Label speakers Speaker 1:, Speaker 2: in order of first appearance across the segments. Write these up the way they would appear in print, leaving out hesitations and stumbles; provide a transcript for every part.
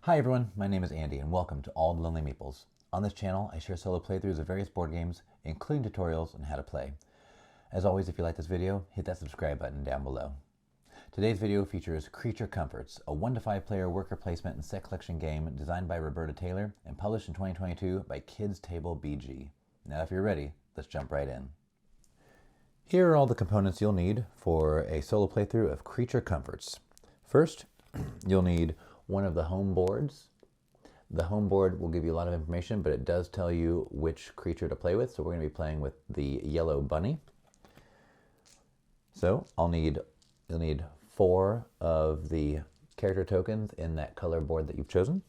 Speaker 1: Hi everyone, my name is Andy and welcome to All the Lonely Meeples. On this channel, I share solo playthroughs of various board games, including tutorials on how to play. As always, if you like this video, hit that subscribe button down below. Today's video features Creature Comforts, a 1 to 5 player worker placement and set collection game designed by Roberta Taylor and published in 2022 by Kids Table BG. Now if you're ready, let's jump right in. Here are all the components you'll need for a solo playthrough of Creature Comforts. First, you'll need one of the home boards. The home board will give you a lot of information, but it does tell you which creature to play with. So we're going to be playing with the yellow bunny. So you'll need 4 of the character tokens in that color board that you've chosen.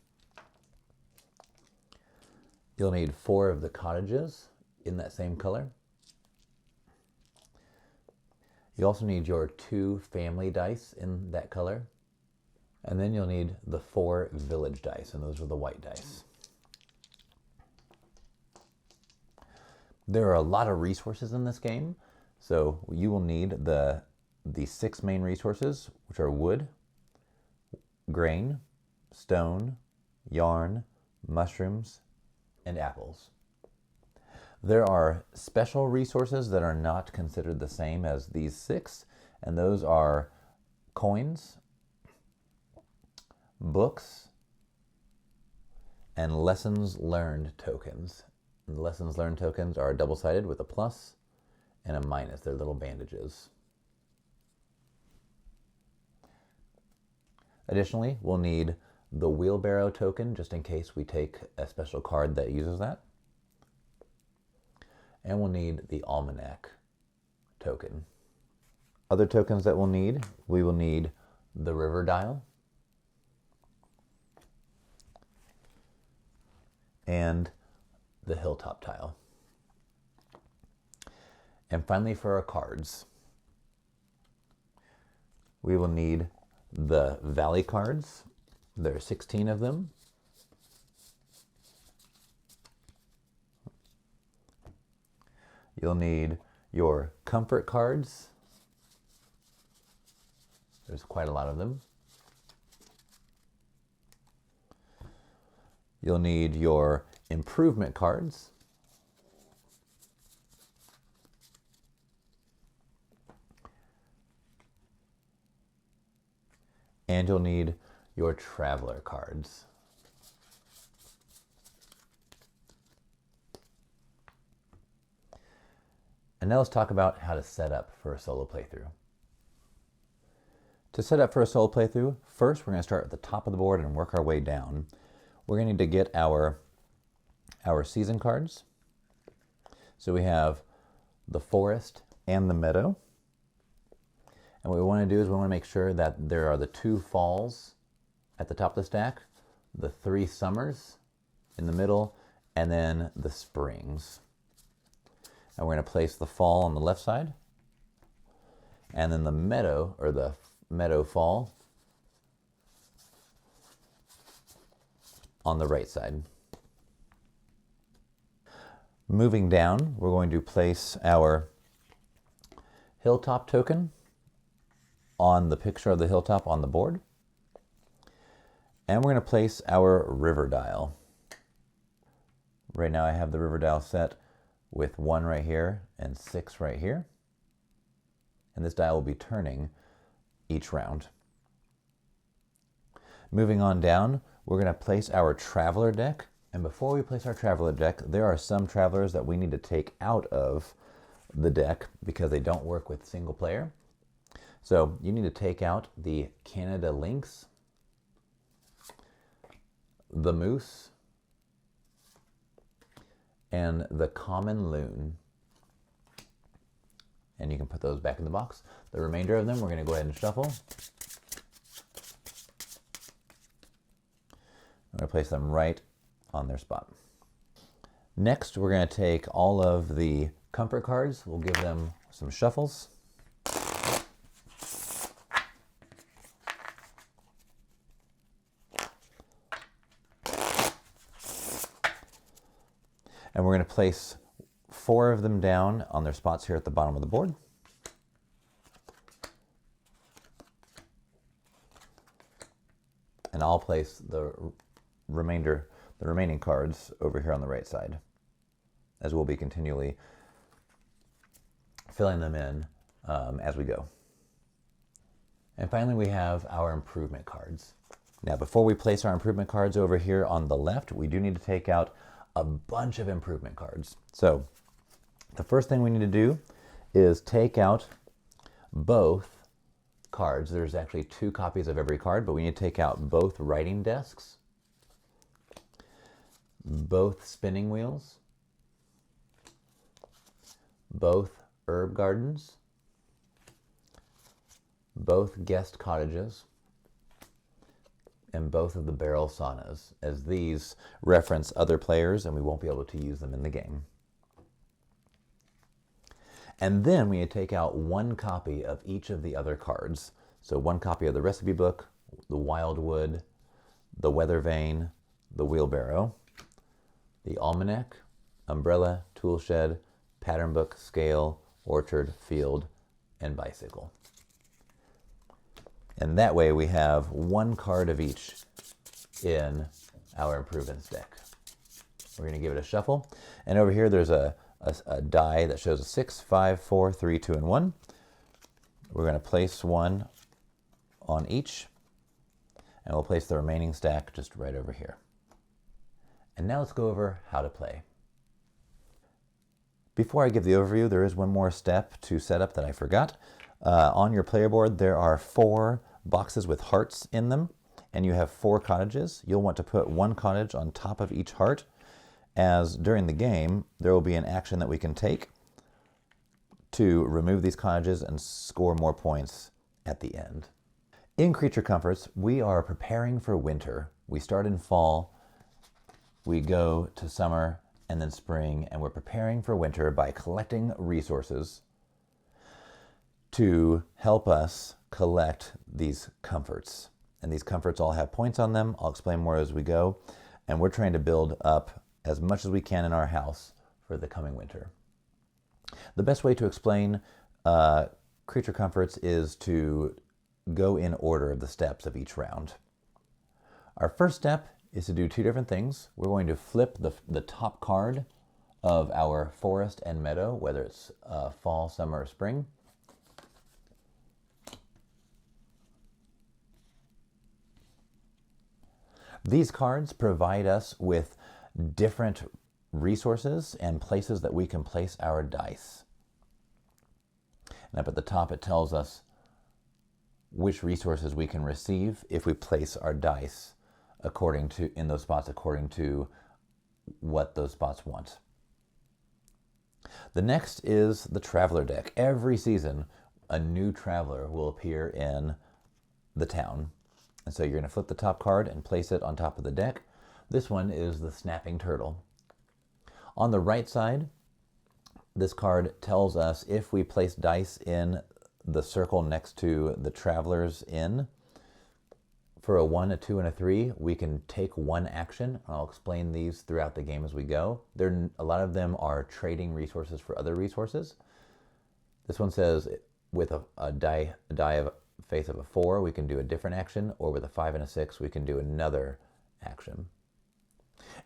Speaker 1: You'll need 4 of the cottages in that same color. You also need your 2 family dice in that color. And then you'll need the 4 village dice, and those are the white dice. There are a lot of resources in this game, so you will need the 6 main resources, which are wood, grain, stone, yarn, mushrooms, and apples. There are special resources that are not considered the same as these 6, and those are coins, books, and lessons learned tokens. And the lessons learned tokens are double-sided with a plus and a minus. They're little bandages. Additionally, we'll need the wheelbarrow token just in case we take a special card that uses that. And we'll need the almanac token. Other tokens that we'll need, we will need the river dial, and the hilltop tile. And finally, for our cards, we will need the valley cards. There are 16 of them. You'll need your comfort cards. There's quite a lot of them. You'll need your improvement cards. And you'll need your traveler cards. And now let's talk about how to set up for a solo playthrough. To set up for a solo playthrough, first we're going to start at the top of the board and work our way down. We're going to need to get our season cards. So we have the forest and the meadow. And what we want to do is we want to make sure that there are the 2 falls at the top of the stack, the 3 summers in the middle, and then the springs. And we're going to place the fall on the left side, and then the meadow, or the meadow fall, on the right side. Moving down, we're going to place our hilltop token on the picture of the hilltop on the board. And we're going to place our river dial. Right now I have the river dial set with 1 right here and 6 right here. And this dial will be turning each round. Moving on down, we're going to place our traveler deck. And before we place our traveler deck, there are some travelers that we need to take out of the deck because they don't work with single player. So you need to take out the Canada lynx, the moose, and the common loon. And you can put those back in the box. The remainder of them, we're going to go ahead and shuffle. I'm going to place them right on their spot. Next, we're going to take all of the comfort cards. We'll give them some shuffles. And we're going to place 4 of them down on their spots here at the bottom of the board. and I'll place the remaining cards over here on the right side, as we'll be continually filling them in as we go. And finally, we have our improvement cards. Now, before we place our improvement cards over here on the left, we do need to take out a bunch of improvement cards. So the first thing we need to do is take out both cards. There's actually 2 copies of every card, but we need to take out both writing desks, both spinning wheels, both herb gardens, both guest cottages, and both of the barrel saunas, as these reference other players and we won't be able to use them in the game. And then we take out 1 copy of each of the other cards. So 1 copy of the recipe book, the wildwood, the weather vane, the wheelbarrow, the almanac, umbrella, tool shed, pattern book, scale, orchard, field, and bicycle. And that way we have 1 card of each in our improvements deck. We're going to give it a shuffle. And over here there's a die that shows a 6, 5, 4, 3, 2, and 1. We're going to place 1 on each, and we'll place the remaining stack just right over here. And now let's go over how to play. Before I give the overview, there is one more step to set up that I forgot. On your player board, there are 4 boxes with hearts in them, and you have 4 cottages. You'll want to put 1 cottage on top of each heart, as during the game, there will be an action that we can take to remove these cottages and score more points at the end. In Creature Comforts, we are preparing for winter. We start in fall, we go to summer and then spring, and we're preparing for winter by collecting resources to help us collect these comforts. And these comforts all have points on them. I'll explain more as we go. And we're trying to build up as much as we can in our house for the coming winter. The best way to explain Creature Comforts is to go in order of the steps of each round. Our first step is to do 2 different things. We're going to flip the top card of our forest and meadow, whether it's fall, summer, or spring. These cards provide us with different resources and places that we can place our dice. And up at the top it tells us which resources we can receive if we place our dice in those spots according to what those spots want. The next is the Traveler deck. Every season a new traveler will appear in the town. And so you're going to flip the top card and place it on top of the deck. This one is the Snapping Turtle. On the right side, this card tells us if we place dice in the circle next to the Traveler's Inn. For a 1, a 2, and a 3, we can take 1 action. I'll explain these throughout the game as we go. A lot of them are trading resources for other resources. This one says with a die of face of a 4, we can do a different action, or with a 5 and a 6, we can do another action.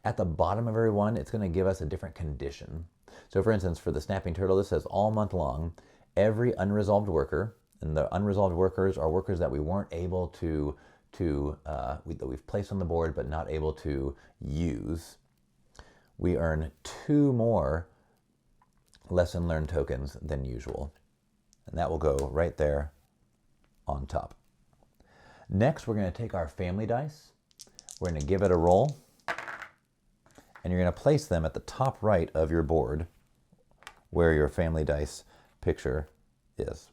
Speaker 1: At the bottom of every one, it's going to give us a different condition. So for instance, for the Snapping Turtle, this says all month long, every unresolved worker, and the unresolved workers are workers that we weren't able that we've placed on the board but not able to use. We earn 2 more lesson learned tokens than usual. And that will go right there on top. Next, we're going to take our family dice. We're going to give it a roll. And you're going to place them at the top right of your board where your family dice picture is.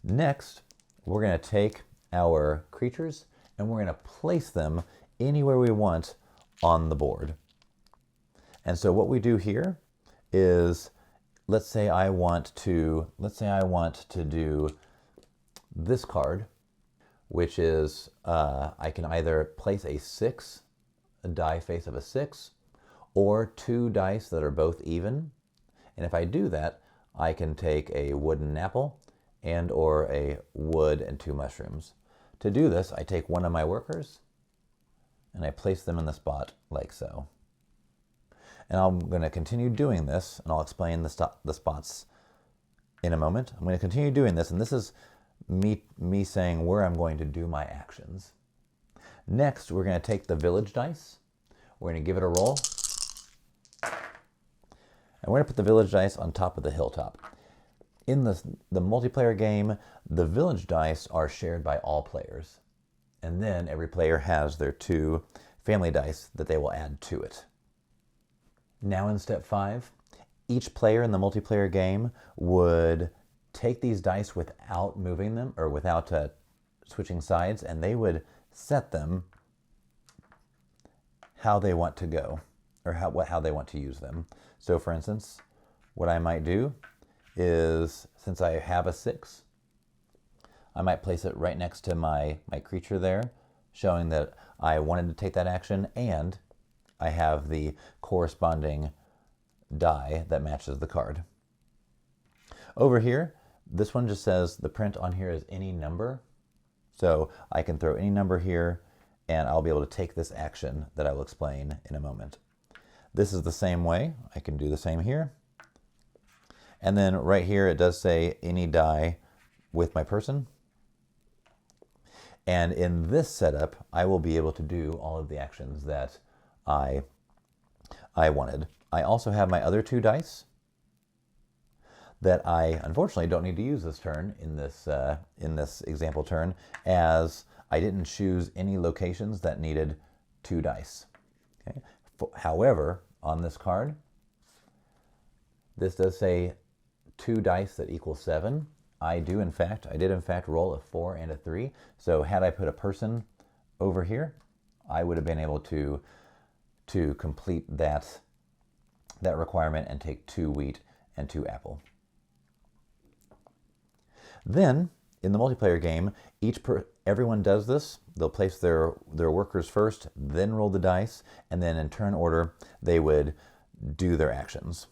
Speaker 1: Next, we're going to take our creatures and we're going to place them anywhere we want on the board. And so what we do here is, let's say I want to do this card, which is I can either place a 6, a die face of a 6, or 2 dice that are both even. And if I do that, I can take a wooden apple and or a wood and 2 mushrooms. To do this, I take one of my workers and I place them in the spot like so. And I'm going to continue doing this, and I'll explain the spots in a moment. I'm going to continue doing this, and this is me saying where I'm going to do my actions. Next, we're going to take the village dice. We're going to give it a roll. And we're going to put the village dice on top of the hilltop. In the multiplayer game, the village dice are shared by all players. And then every player has their 2 family dice that they will add to it. Now in step 5, each player in the multiplayer game would take these dice without moving them or without switching sides, and they would set them how they want to go or how they want to use them. So for instance, what I might do is, since I have a 6, I might place it right next to my creature there, showing that I wanted to take that action, and I have the corresponding die that matches the card. Over here, this one just says the print on here is any number. So I can throw any number here, and I'll be able to take this action that I will explain in a moment. This is the same way. I can do the same here. And then right here, it does say any die with my person. And in this setup, I will be able to do all of the actions that I wanted. I also have my other 2 dice that I unfortunately don't need to use this turn in this example turn, as I didn't choose any locations that needed 2 dice. Okay. However, on this card, this does say 2 dice that equal 7. I did in fact roll a 4 and a 3. So had I put a person over here, I would have been able to complete that requirement and take 2 wheat and 2 apple. Then in the multiplayer game, everyone does this. They'll place their workers first, then roll the dice, and then in turn order they would do their actions.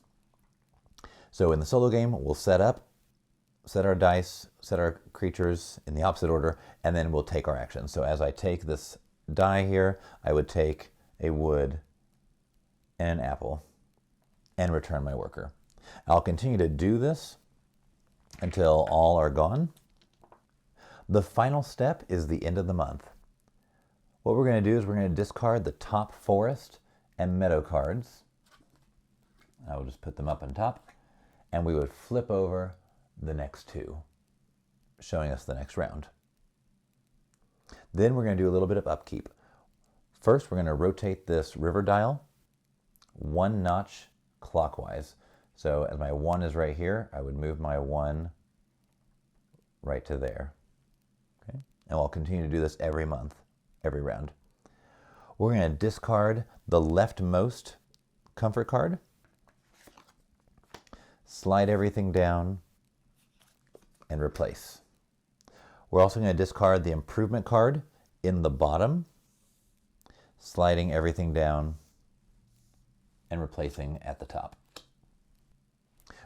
Speaker 1: So in the solo game, we'll set our dice, set our creatures in the opposite order, and then we'll take our actions. So as I take this die here, I would take a wood and an apple and return my worker. I'll continue to do this until all are gone. The final step is the end of the month. What we're going to do is we're going to discard the top forest and meadow cards. I will just put them up on top, and we would flip over the next 2, showing us the next round. Then we're going to do a little bit of upkeep. First, we're going to rotate this river dial 1 notch clockwise. So as my 1 is right here, I would move my 1 right to there. Okay? And I'll continue to do this every month, every round. We're going to discard the leftmost comfort card, slide everything down, and replace. We're also going to discard the improvement card in the bottom, sliding everything down and replacing at the top.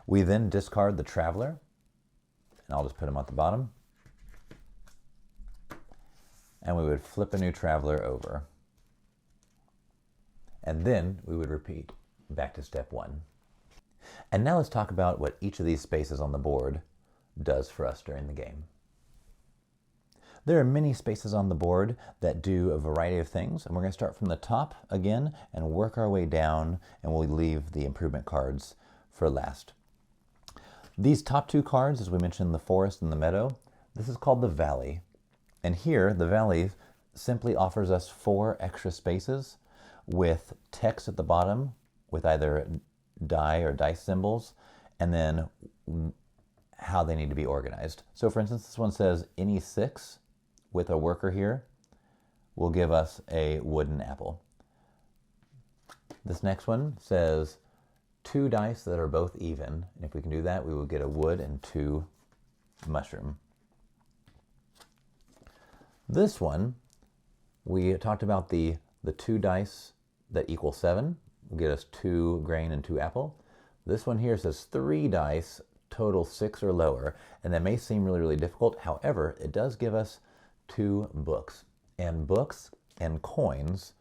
Speaker 1: We then discard the traveler, and I'll just put him at the bottom, and we would flip a new traveler over. And then we would repeat back to step 1. And now let's talk about what each of these spaces on the board does for us during the game. There are many spaces on the board that do a variety of things, and we're going to start from the top again and work our way down, and we'll leave the improvement cards for last. These top 2 cards, as we mentioned, the forest and the meadow, this is called the valley. And here, the valley simply offers us 4 extra spaces with text at the bottom with either die or dice symbols, and then how they need to be organized. So for instance, this one says any 6 with a worker here will give us a wooden apple. This next one says 2 dice that are both even, and if we can do that, we will get a wood and 2 mushroom. This one, we talked about the 2 dice that equal 7 will get us 2 grain and 2 apple. This one here says 3 dice, total 6 or lower, and that may seem really, really difficult. However, it does give us 2 books, and books and coins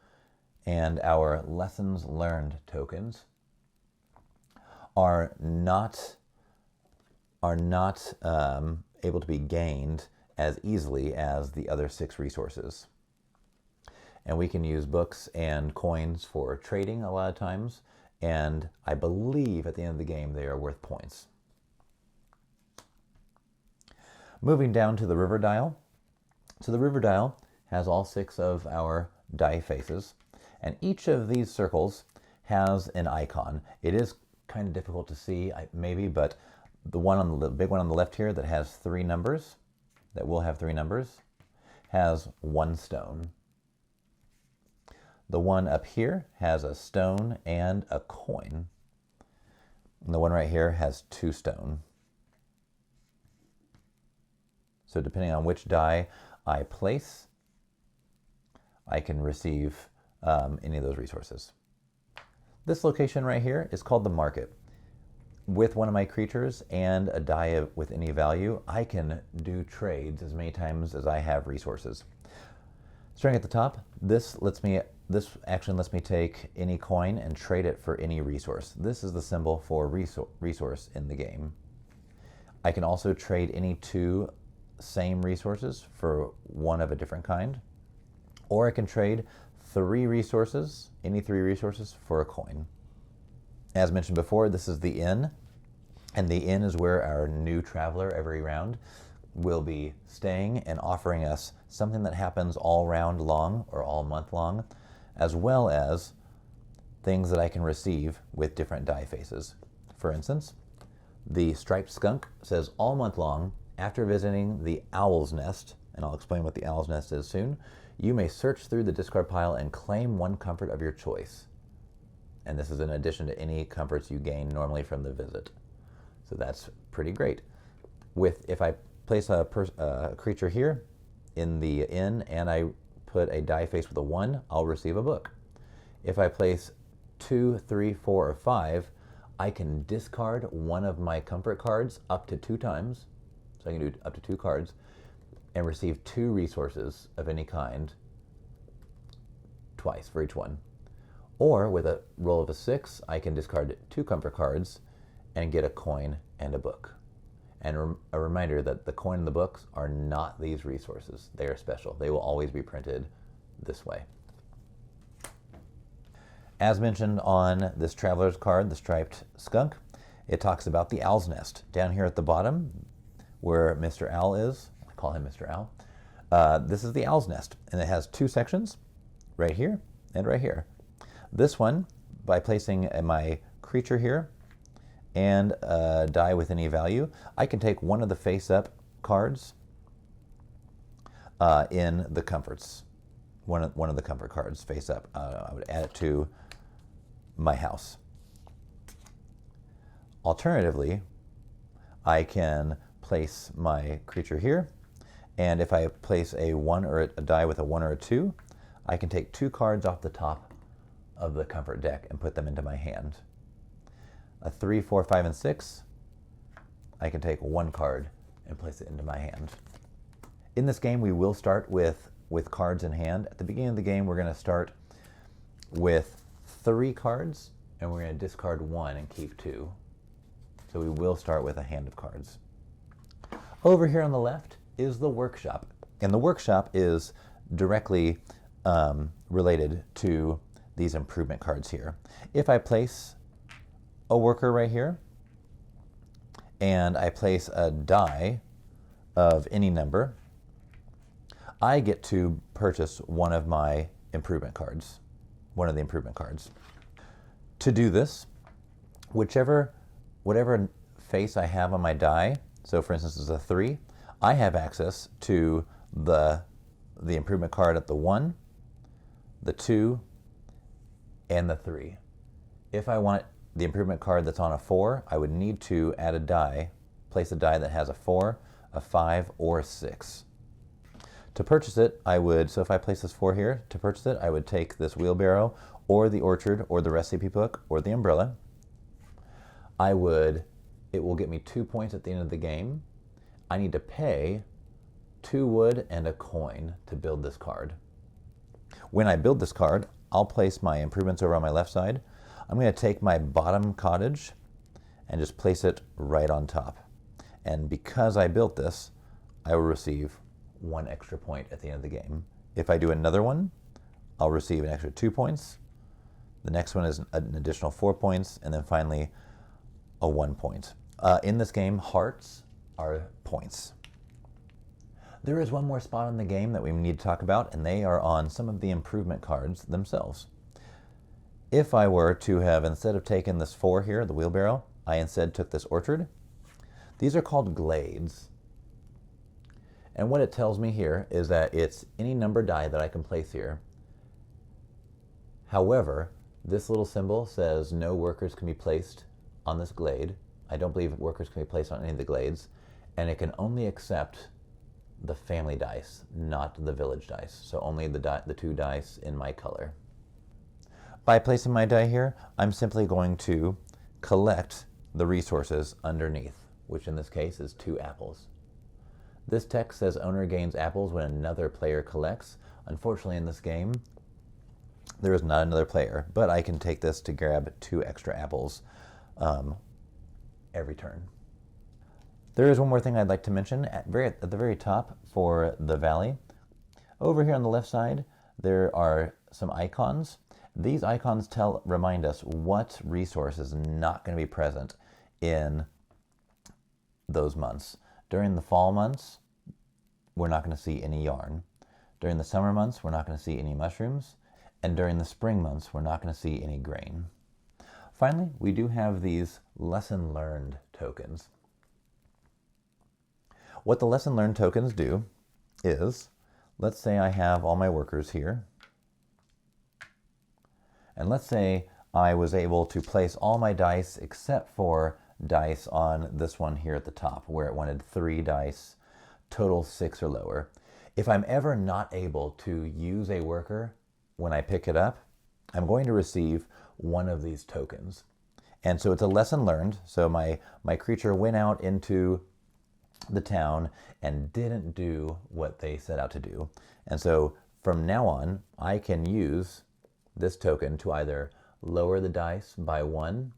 Speaker 1: and our lessons learned tokens are not able to be gained as easily as the other 6 resources. And we can use books and coins for trading a lot of times, and I believe at the end of the game they are worth points. Moving down to the river dial. So the river dial has all 6 of our die faces, and each of these circles has an icon. It is kind of difficult to see, maybe, but the one on the big one on the left here that has 3 numbers, that will have 3 numbers, has 1 stone. The one up here has a stone and a coin. And the one right here has 2 stone. So depending on which die I place, I can receive any of those resources. This location right here is called the market. With one of my creatures and a die with any value, I can do trades as many times as I have resources. Starting at the top, this action lets me take any coin and trade it for any resource. This is the symbol for resource in the game. I can also trade any 2 same resources for one of a different kind, or I can trade 3 resources, any 3 resources, for a coin. As mentioned before, this is the inn, and the inn is where our new traveler every round will be staying and offering us something that happens all round long or all month long, as well as things that I can receive with different die faces. For instance, the striped skunk says all month long, after visiting the owl's nest, and I'll explain what the owl's nest is soon, you may search through the discard pile and claim 1 comfort of your choice. And this is in addition to any comforts you gain normally from the visit. So that's pretty great. If I place a creature here in the inn and I put a die face with a 1, I'll receive a book. If I place 2, 3, 4, or 5, I can discard one of my comfort cards up to 2 times. So I can do up to 2 cards and receive 2 resources of any kind twice for each one. Or with a roll of a 6, I can discard 2 comfort cards and get a coin and a book. And a reminder that the coin and the books are not these resources. They are special. They will always be printed this way. As mentioned on this traveler's card, the striped skunk, it talks about the owl's nest. Down here at the bottom, where Mr. Owl is, I call him Mr. Owl, this is the owl's nest, and it has 2 sections, right here and right here. This one, by placing my creature here and a die with any value, I can take one of the face-up cards in the comforts. One of the comfort cards face up. I would add it to my house. Alternatively, I can place my creature here, and if I place a 1 or a die with a 1 or a 2, I can take 2 cards off the top of the comfort deck and put them into my hand. A 3, 4, 5, and 6, I can take 1 card and place it into my hand. In this game, we will start with cards in hand. At the beginning of the game, we're going to start with 3 cards, and we're going to discard 1 and keep 2. So we will start with a hand of cards. Over here on the left is the workshop, and the workshop is directly related to these improvement cards here. If I place a worker right here, and I place a die of any number, I get to purchase one of my improvement cards, one of the improvement cards. To do this, whatever face I have on my die, so for instance it's a 3, I have access to the improvement card at the 1, the 2, and the 3. If I want the improvement card that's on a 4, I would need to add a die, place a die that has a 4, a 5, or a 6. To purchase it, so if I place this 4 here, to purchase it, I would take this wheelbarrow, or the orchard, or the recipe book, or the umbrella. It will get me 2 points at the end of the game. I need to pay 2 wood and a coin to build this card. When I build this card, I'll place my improvements over on my left side. I'm going to take my bottom cottage and just place it right on top. And because I built this, I will receive 1 extra point at the end of the game. If I do another one, I'll receive an extra 2 points. The next one is an additional 4 points, and then finally a 1 point. In this game, hearts are points. There is one more spot in the game that we need to talk about, and they are on some of the improvement cards themselves. If I were to have, instead of taking this 4 here, the wheelbarrow, I instead took this orchard. These are called glades. And what it tells me here is that it's any number die that I can place here. However, this little symbol says no workers can be placed on this glade. I don't believe workers can be placed on any of the glades, and it can only accept the family dice, not the village dice. So only the 2 dice in my color. By placing my die here, I'm simply going to collect the resources underneath, which in this case is 2 apples. This text says owner gains apples when another player collects. Unfortunately in this game, there is not another player, but I can take this to grab 2 extra apples every turn. There is one more thing I'd like to mention at the very top for the valley. Over here on the left side, there are some icons. These icons remind us what resource is not going to be present in those months. During the fall months, we're not going to see any yarn. During the summer months, we're not going to see any mushrooms. And during the spring months, we're not going to see any grain. Finally, we do have these lesson learned tokens. What the lesson learned tokens do is, let's say I have all my workers here. And let's say I was able to place all my dice except for dice on this one here at the top where it wanted 3 dice, total 6 or lower. If I'm ever not able to use a worker when I pick it up, I'm going to receive one of these tokens. And so it's a lesson learned. So my creature went out into the town and didn't do what they set out to do. And so from now on, I can use this token to either lower the dice by 1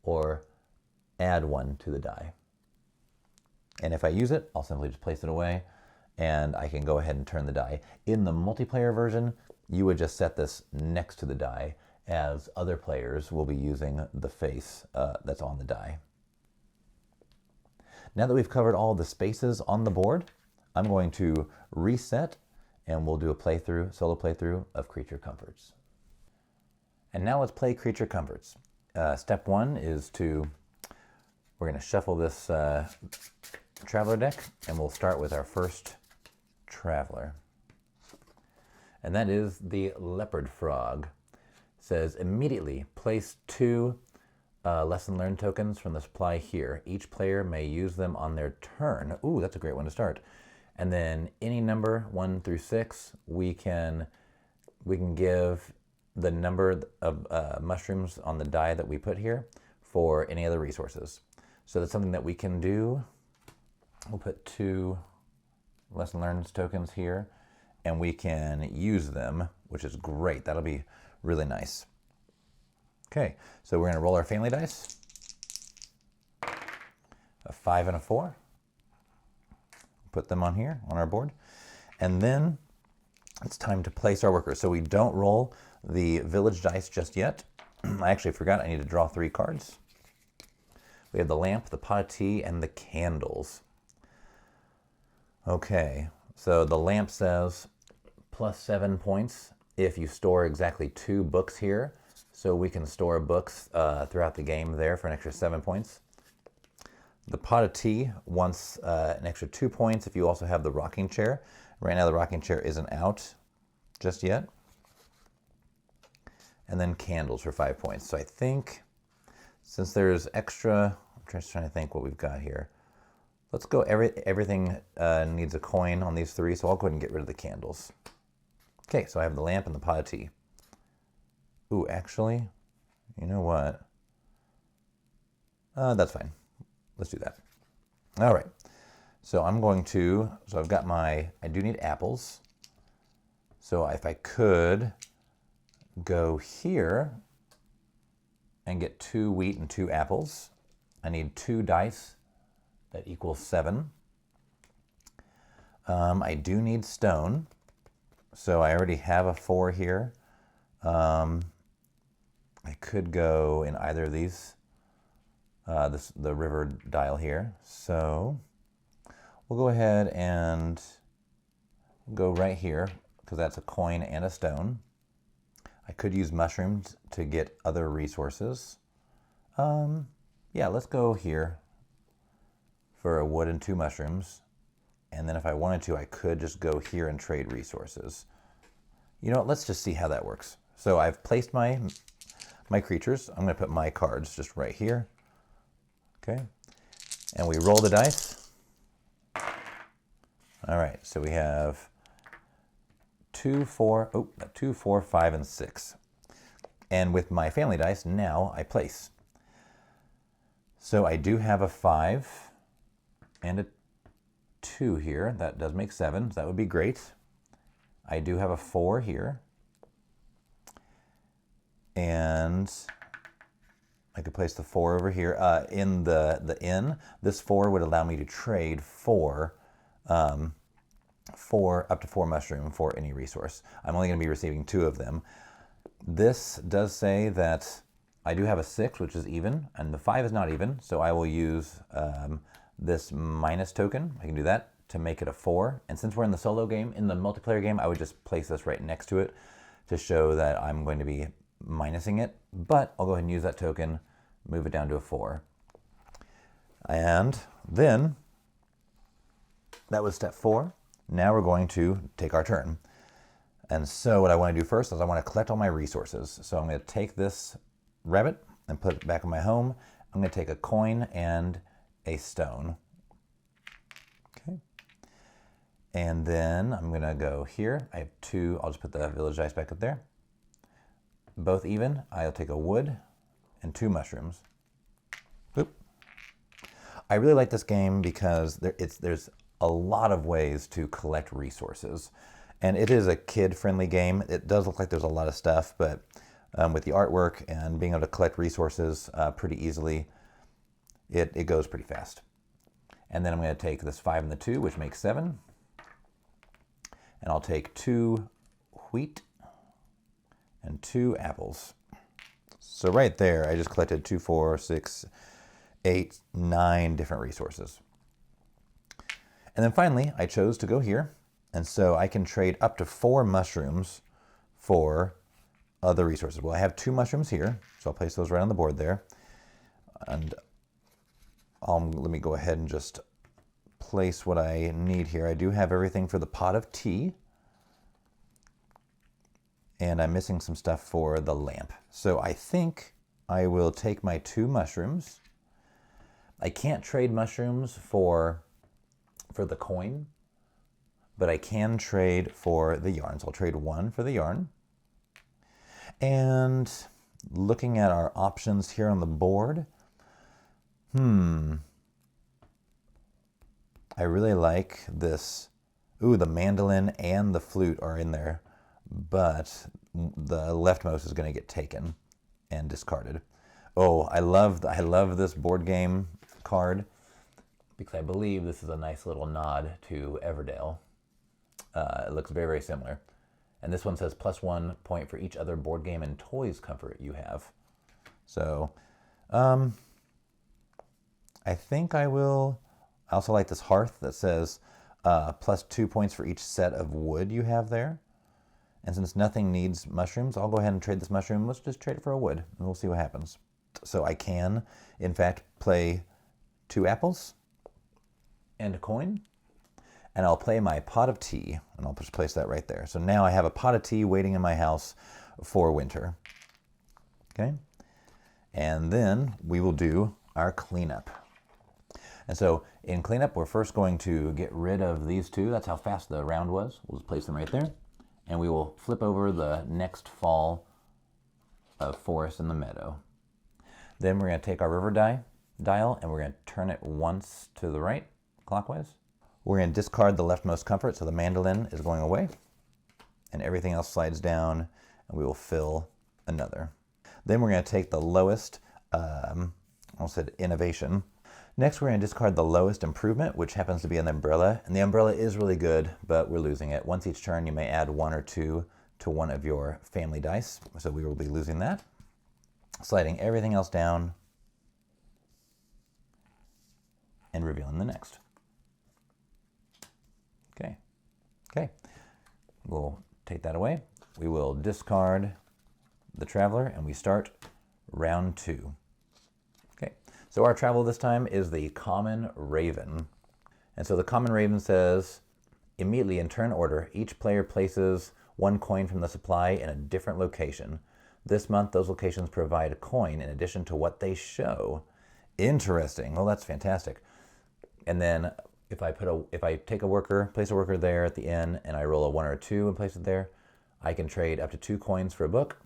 Speaker 1: or add 1 to the die. And if I use it, I'll simply just place it away and I can go ahead and turn the die. In the multiplayer version, you would just set this next to the die, as other players will be using the face that's on the die. Now that we've covered all the spaces on the board, I'm going to reset and we'll do a solo playthrough of Creature Comforts. And now let's play Creature Comforts. Step 1 is we're going to shuffle this Traveler deck, and we'll start with our first Traveler. And that is the Leopard Frog. It says immediately place 2 lesson learned tokens from the supply here. Each player may use them on their turn. Ooh, that's a great one to start. And then any number 1 through 6, we can give the number of mushrooms on the die that we put here for any other resources. So that's something that we can do. We'll put 2 lesson learned tokens here, and we can use them, which is great. That'll be really nice. Okay, so we're going to roll our family dice. A 5 and a 4. Put them on here on our board. And then it's time to place our workers. So we don't roll the village dice just yet. I actually forgot I need to draw 3 cards. We have the lamp, the pot of tea, and the candles. Okay, so the lamp says plus 7 points if you store exactly 2 books here. So we can store books throughout the game there for an extra 7 points. The pot of tea wants an extra 2 points if you also have the rocking chair. Right now the rocking chair isn't out just yet. And then candles for 5 points. So I think since there's extra, I'm just trying to think what we've got here. Let's go, everything needs a coin on these 3, so I'll go ahead and get rid of the candles. Okay, so I have the lamp and the pot of tea. Ooh, actually, you know what? That's fine. Let's do that. All right, so I've got I do need apples. So if I could go here and get 2 wheat and 2 apples. I need 2 dice that equals 7. I do need stone, so I already have a 4 here. I could go in either of these, the river dial here. So we'll go ahead and go right here, because that's a coin and a stone. I could use mushrooms to get other resources. Yeah, let's go here for a wood and 2 mushrooms. And then if I wanted to, I could just go here and trade resources. You know what, let's just see how that works. So I've placed my creatures. I'm gonna put my cards just right here. Okay, and we roll the dice. All right, so we have 2, 4, 5, and 6. And with my family dice, now I place. So I do have a 5 and a 2 here. That does make 7, so that would be great. I do have a 4 here. And I could place the 4 over here. In the inn, this 4 would allow me to trade 4 up to 4 mushroom for any resource. I'm only going to be receiving 2 of them. This does say that I do have a 6, which is even, and the 5 is not even, so I will use this minus token. I can do that to make it a 4. And since we're in the solo game, in the multiplayer game, I would just place this right next to it to show that I'm going to be minusing it. But I'll go ahead and use that token, move it down to a 4. And then that was step 4. Now we're going to take our turn. And so what I want to do first is I want to collect all my resources. So I'm going to take this rabbit and put it back in my home. I'm going to take a coin and a stone. Okay. And then I'm going to go here. I have 2. I'll just put the village dice back up there. Both even. I'll take a wood and 2 mushrooms. Oop. I really like this game because there's a lot of ways to collect resources. And it is a kid-friendly game. It does look like there's a lot of stuff, but with the artwork and being able to collect resources pretty easily, it goes pretty fast. And then I'm going to take this 5 and the 2, which makes 7. And I'll take 2 wheat and 2 apples. So right there, I just collected 2, 4, 6, 8, 9 different resources. And then finally, I chose to go here. And so I can trade up to 4 mushrooms for other resources. Well, I have 2 mushrooms here, so I'll place those right on the board there. And let me go ahead and just place what I need here. I do have everything for the pot of tea. And I'm missing some stuff for the lamp. So I think I will take my 2 mushrooms. I can't trade mushrooms for the coin, but I can trade for the yarn. So I'll trade 1 for the yarn. And looking at our options here on the board, I really like this. Ooh, the mandolin and the flute are in there, but the leftmost is going to get taken and discarded. Oh, I love this board game card because I believe this is a nice little nod to Everdale. It looks very, very similar. And this one says +1 point for each other board game and toys comfort you have. So I think I will. I also like this hearth that says +2 points for each set of wood you have there. And since nothing needs mushrooms, I'll go ahead and trade this mushroom. Let's just trade it for a wood, and we'll see what happens. So I can, in fact, play 2 apples and a coin. And I'll play my pot of tea, and I'll just place that right there. So now I have a pot of tea waiting in my house for winter. Okay? And then we will do our cleanup. And so in cleanup, we're first going to get rid of these 2. That's how fast the round was. We'll just place them right there. And we will flip over the next fall of forest in the meadow. Then we're going to take our river dial, and we're going to turn it once to the right, clockwise. We're going to discard the leftmost comfort, so the mandolin is going away. And everything else slides down and we will fill another. Then we're going to take the lowest, I almost said innovation. Next, we're going to discard the lowest improvement, which happens to be an umbrella. And the umbrella is really good, but we're losing it. Once each turn, you may add 1 or 2 to one of your family dice. So we will be losing that. Sliding everything else down and revealing the next. Okay. Okay. We'll take that away. We will discard the Traveler, and we start round 2. Okay, so our travel this time is the Common Raven. And so the Common Raven says, immediately in turn order, each player places 1 coin from the supply in a different location. This month, those locations provide a coin in addition to what they show. Interesting. Well, that's fantastic. And then if I take a worker, place a worker there at the inn, and I roll a 1 or a 2 and place it there, I can trade up to 2 coins for a book.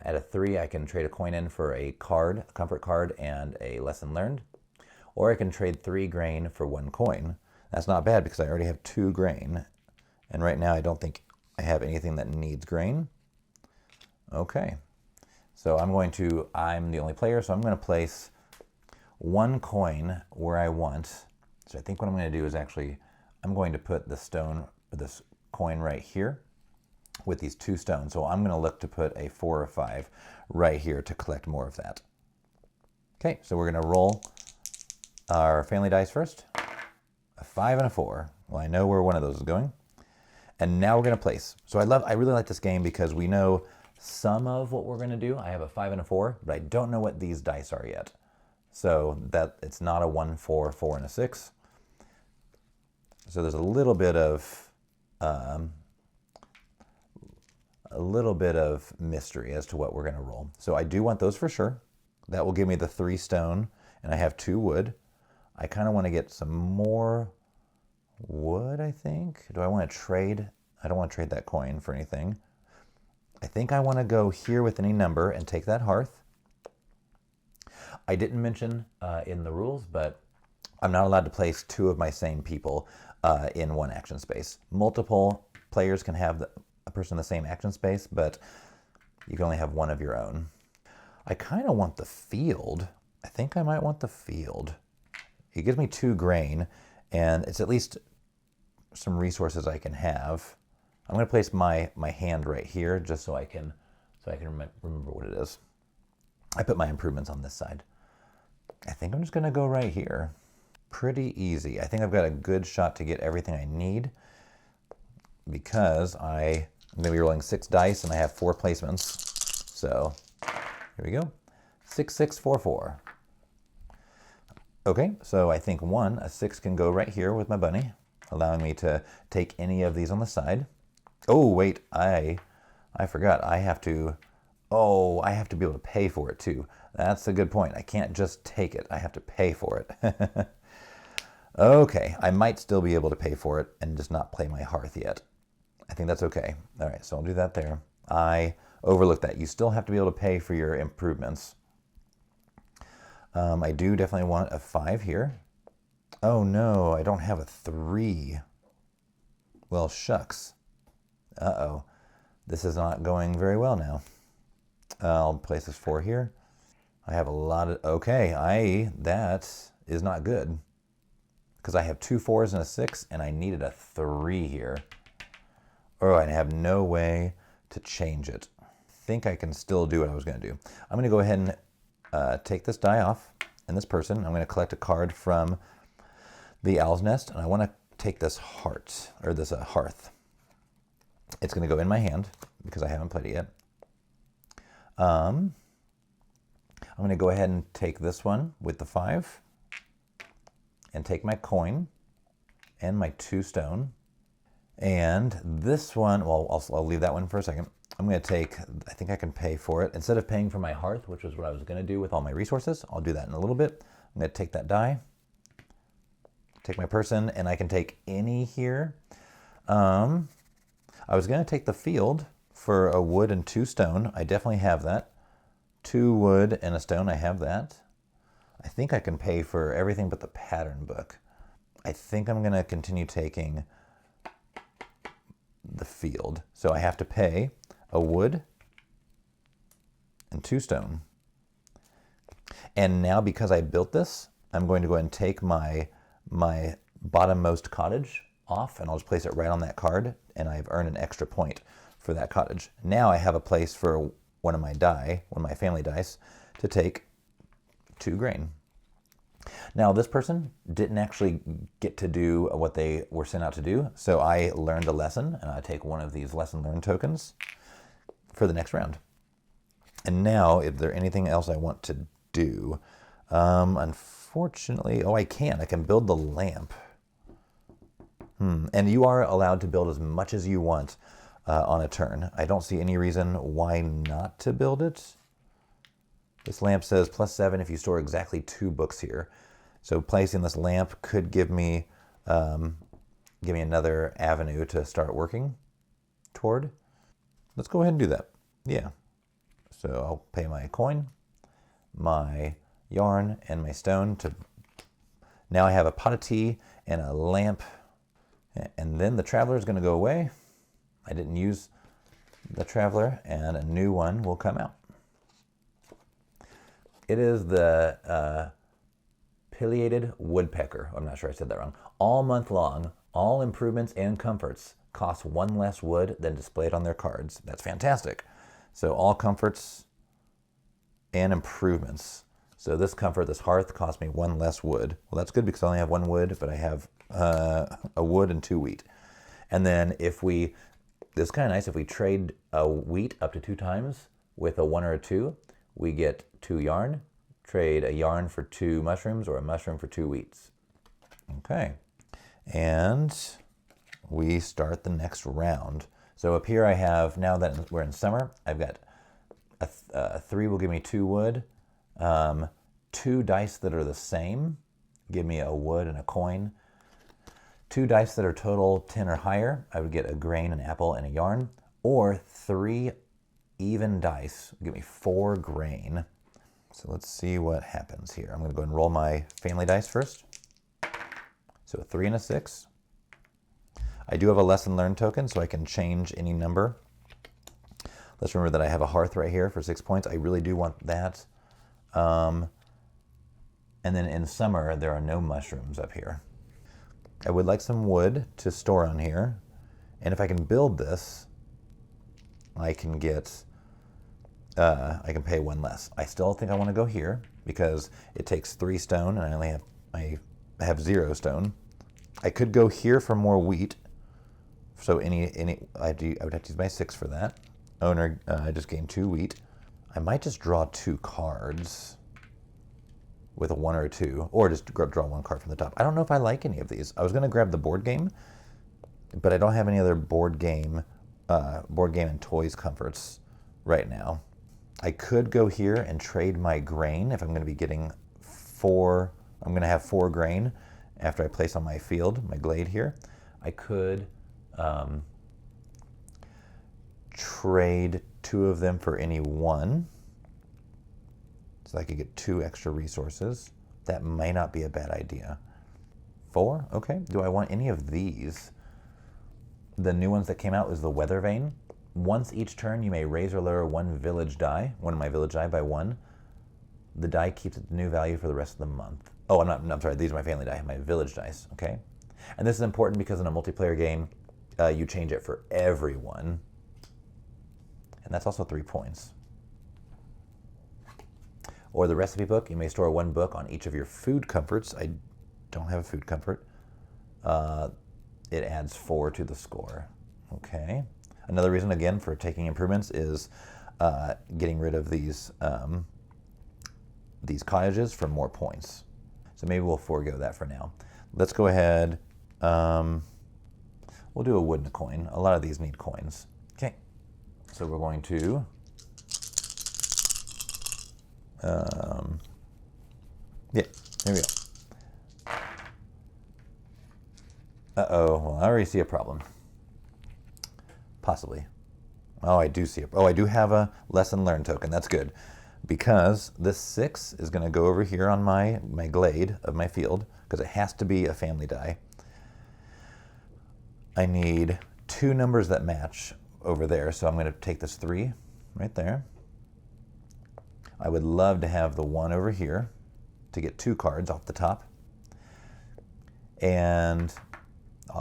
Speaker 1: At a 3, I can trade a coin in for a card, a comfort card, and a lesson learned. Or I can trade 3 grain for 1 coin. That's not bad because I already have 2 grain. And right now I don't think I have anything that needs grain. Okay. So I'm the only player, so I'm going to place 1 coin where I want. So I think what I'm going to do is I'm going to put this coin right here with these 2 stones. So I'm going to look to put a 4 or 5 right here to collect more of that. Okay, so we're going to roll our family dice first. A 5 and a 4. Well, I know where one of those is going. And now we're going to place. So I really like this game because we know some of what we're going to do. I have a 5 and a 4, but I don't know what these dice are yet. So that it's not a 1, 4, 4, and a 6. So there's a little bit of mystery as to what we're going to roll. So I do want those for sure. That will give me the 3 stone, and I have 2 wood. I kind of want to get some more wood, I think. Do I want to trade? I don't want to trade that coin for anything. I think I want to go here with any number and take that hearth. I didn't mention in the rules, but I'm not allowed to place 2 of my same people in 1 action space. Multiple players can have a person in the same action space, but you can only have 1 of your own. I kind of want the field. I think I might want the field. It gives me 2 grain, and it's at least some resources I can have. I'm going to place my hand right here just so I can remember what it is. I put my improvements on this side. I think I'm just going to go right here. Pretty easy. I think I've got a good shot to get everything I need because I'm going to be rolling 6 dice and I have 4 placements. So here we go. 6, 6, 4, 4. Okay, so I think a 6 can go right here with my bunny, allowing me to take any of these on the side. Oh, wait, I forgot. I have to be able to pay for it too. That's a good point. I can't just take it. I have to pay for it. Okay, I might still be able to pay for it and just not play my hearth yet. I think that's okay. All right, so I'll do that there. I overlooked that. You still have to be able to pay for your improvements. I do definitely want a 5 here. Oh no, I don't have a 3. Well, shucks. Uh-oh. This is not going very well now. I'll place this 4 here. I have a lot of... Okay, that is not good. Because I have 2 4s and a 6, and I needed a 3 here. Oh, I have no way to change it. I think I can still do what I was going to do. I'm going to go ahead and take this die off and this person. I'm going to collect a card from the Owl's Nest, and I want to take this hearth. It's going to go in my hand because I haven't played it yet. I'm going to go ahead and take this one with the 5 and take my coin and my 2 stone. And this one, well, I'll leave that one for a second. I'm going to take, I think I can pay for it. Instead of paying for my hearth, which was what I was going to do with all my resources, I'll do that in a little bit. I'm going to take that die, take my person, and I can take any here. I was going to take the field for a wood and 2 stone. I definitely have that. 2 wood and a stone, I have that. I think I can pay for everything but the pattern book. I think I'm going to continue taking the field. So I have to pay a wood and 2 stone. And now because I built this, I'm going to go ahead and take my bottommost cottage off, and I'll just place it right on that card, and I've earned an extra point for that cottage. Now I have a place for one of my family dice, to take 2 grain. Now this person didn't actually get to do what they were sent out to do, so I learned a lesson, and I take one of these lesson learned tokens for the next round. And now, is there anything else I want to do? Unfortunately, I can build the lamp. And you are allowed to build as much as you want on a turn. I don't see any reason why not to build it. This lamp says +7 if you store exactly 2 books here. So placing this lamp could give me another avenue to start working toward. Let's go ahead and do that. Yeah. So I'll pay my coin, my yarn, and my stone to. Now I have a pot of tea and a lamp, and then the traveler is going to go away. I didn't use the traveler, and a new one will come out. It is the pileated woodpecker. I'm not sure I said that wrong. All month long, all improvements and comforts cost 1 less wood than displayed on their cards. That's fantastic. So all comforts and improvements. So this comfort, this hearth, cost me 1 less wood. Well, that's good because I only have 1 wood, but I have a wood and 2 wheat. And then this is kind of nice. If we trade a wheat up to 2 times with a 1 or a 2, we get 2 yarn. Trade a yarn for 2 mushrooms or a mushroom for 2 wheats. Okay. And we start the next round. So up here I have, now that we're in summer, I've got a 3 will give me 2 wood. 2 dice that are the same give me a wood and a coin. 2 dice that are total 10 or higher, I would get a grain, an apple, and a yarn. Or 3 even dice give me 4 grain. So let's see what happens here. I'm going to go and roll my family dice first. So a 3 and a 6. I do have a lesson learned token, so I can change any number. Let's remember that I have a hearth right here for 6 points. I really do want that. And then in summer, there are no mushrooms up here. I would like some wood to store on here. And if I can build this, I can get, I can pay 1 less. I still think I want to go here because it takes 3 stone and I have 0 stone. I could go here for more wheat. So I would have to use my 6 for that. Owner, I just gained 2 wheat. I might just draw 2 cards with a 1 or a 2, or just draw 1 card from the top. I don't know if I like any of these. I was going to grab the board game, but I don't have any other board game and toys comforts right now. I could go here and trade my grain if I'm going to be getting 4. I'm going to have 4 grain after I place on my field, my glade here. I could trade 2 of them for any 1. So I could get 2 extra resources. That may not be a bad idea. 4, okay. Do I want any of these? The new ones that came out is the Weather Vane. Once each turn, you may raise or lower 1 village die, one of my village die by 1. The die keeps its new value for the rest of the month. Oh, I'm sorry, these are my family die, my village dice, okay? And this is important because in a multiplayer game, you change it for everyone. And that's also 3 points. Or the recipe book, you may store 1 book on each of your food comforts. I don't have a food comfort. It adds 4 to the score. Okay. Another reason, again, for taking improvements is getting rid of these cottages for more points. So maybe we'll forego that for now. Let's go ahead. We'll do a wood and a coin. A lot of these need coins. Okay. So we're going to yeah, here we go. Uh-oh, well, I already see a problem. Possibly. Oh, I do have a lesson learned token. That's good. Because this 6 is going to go over here on my glade of my field, because it has to be a family die. I need 2 numbers that match over there, so I'm going to take this 3 right there. I would love to have the 1 over here to get 2 cards off the top. And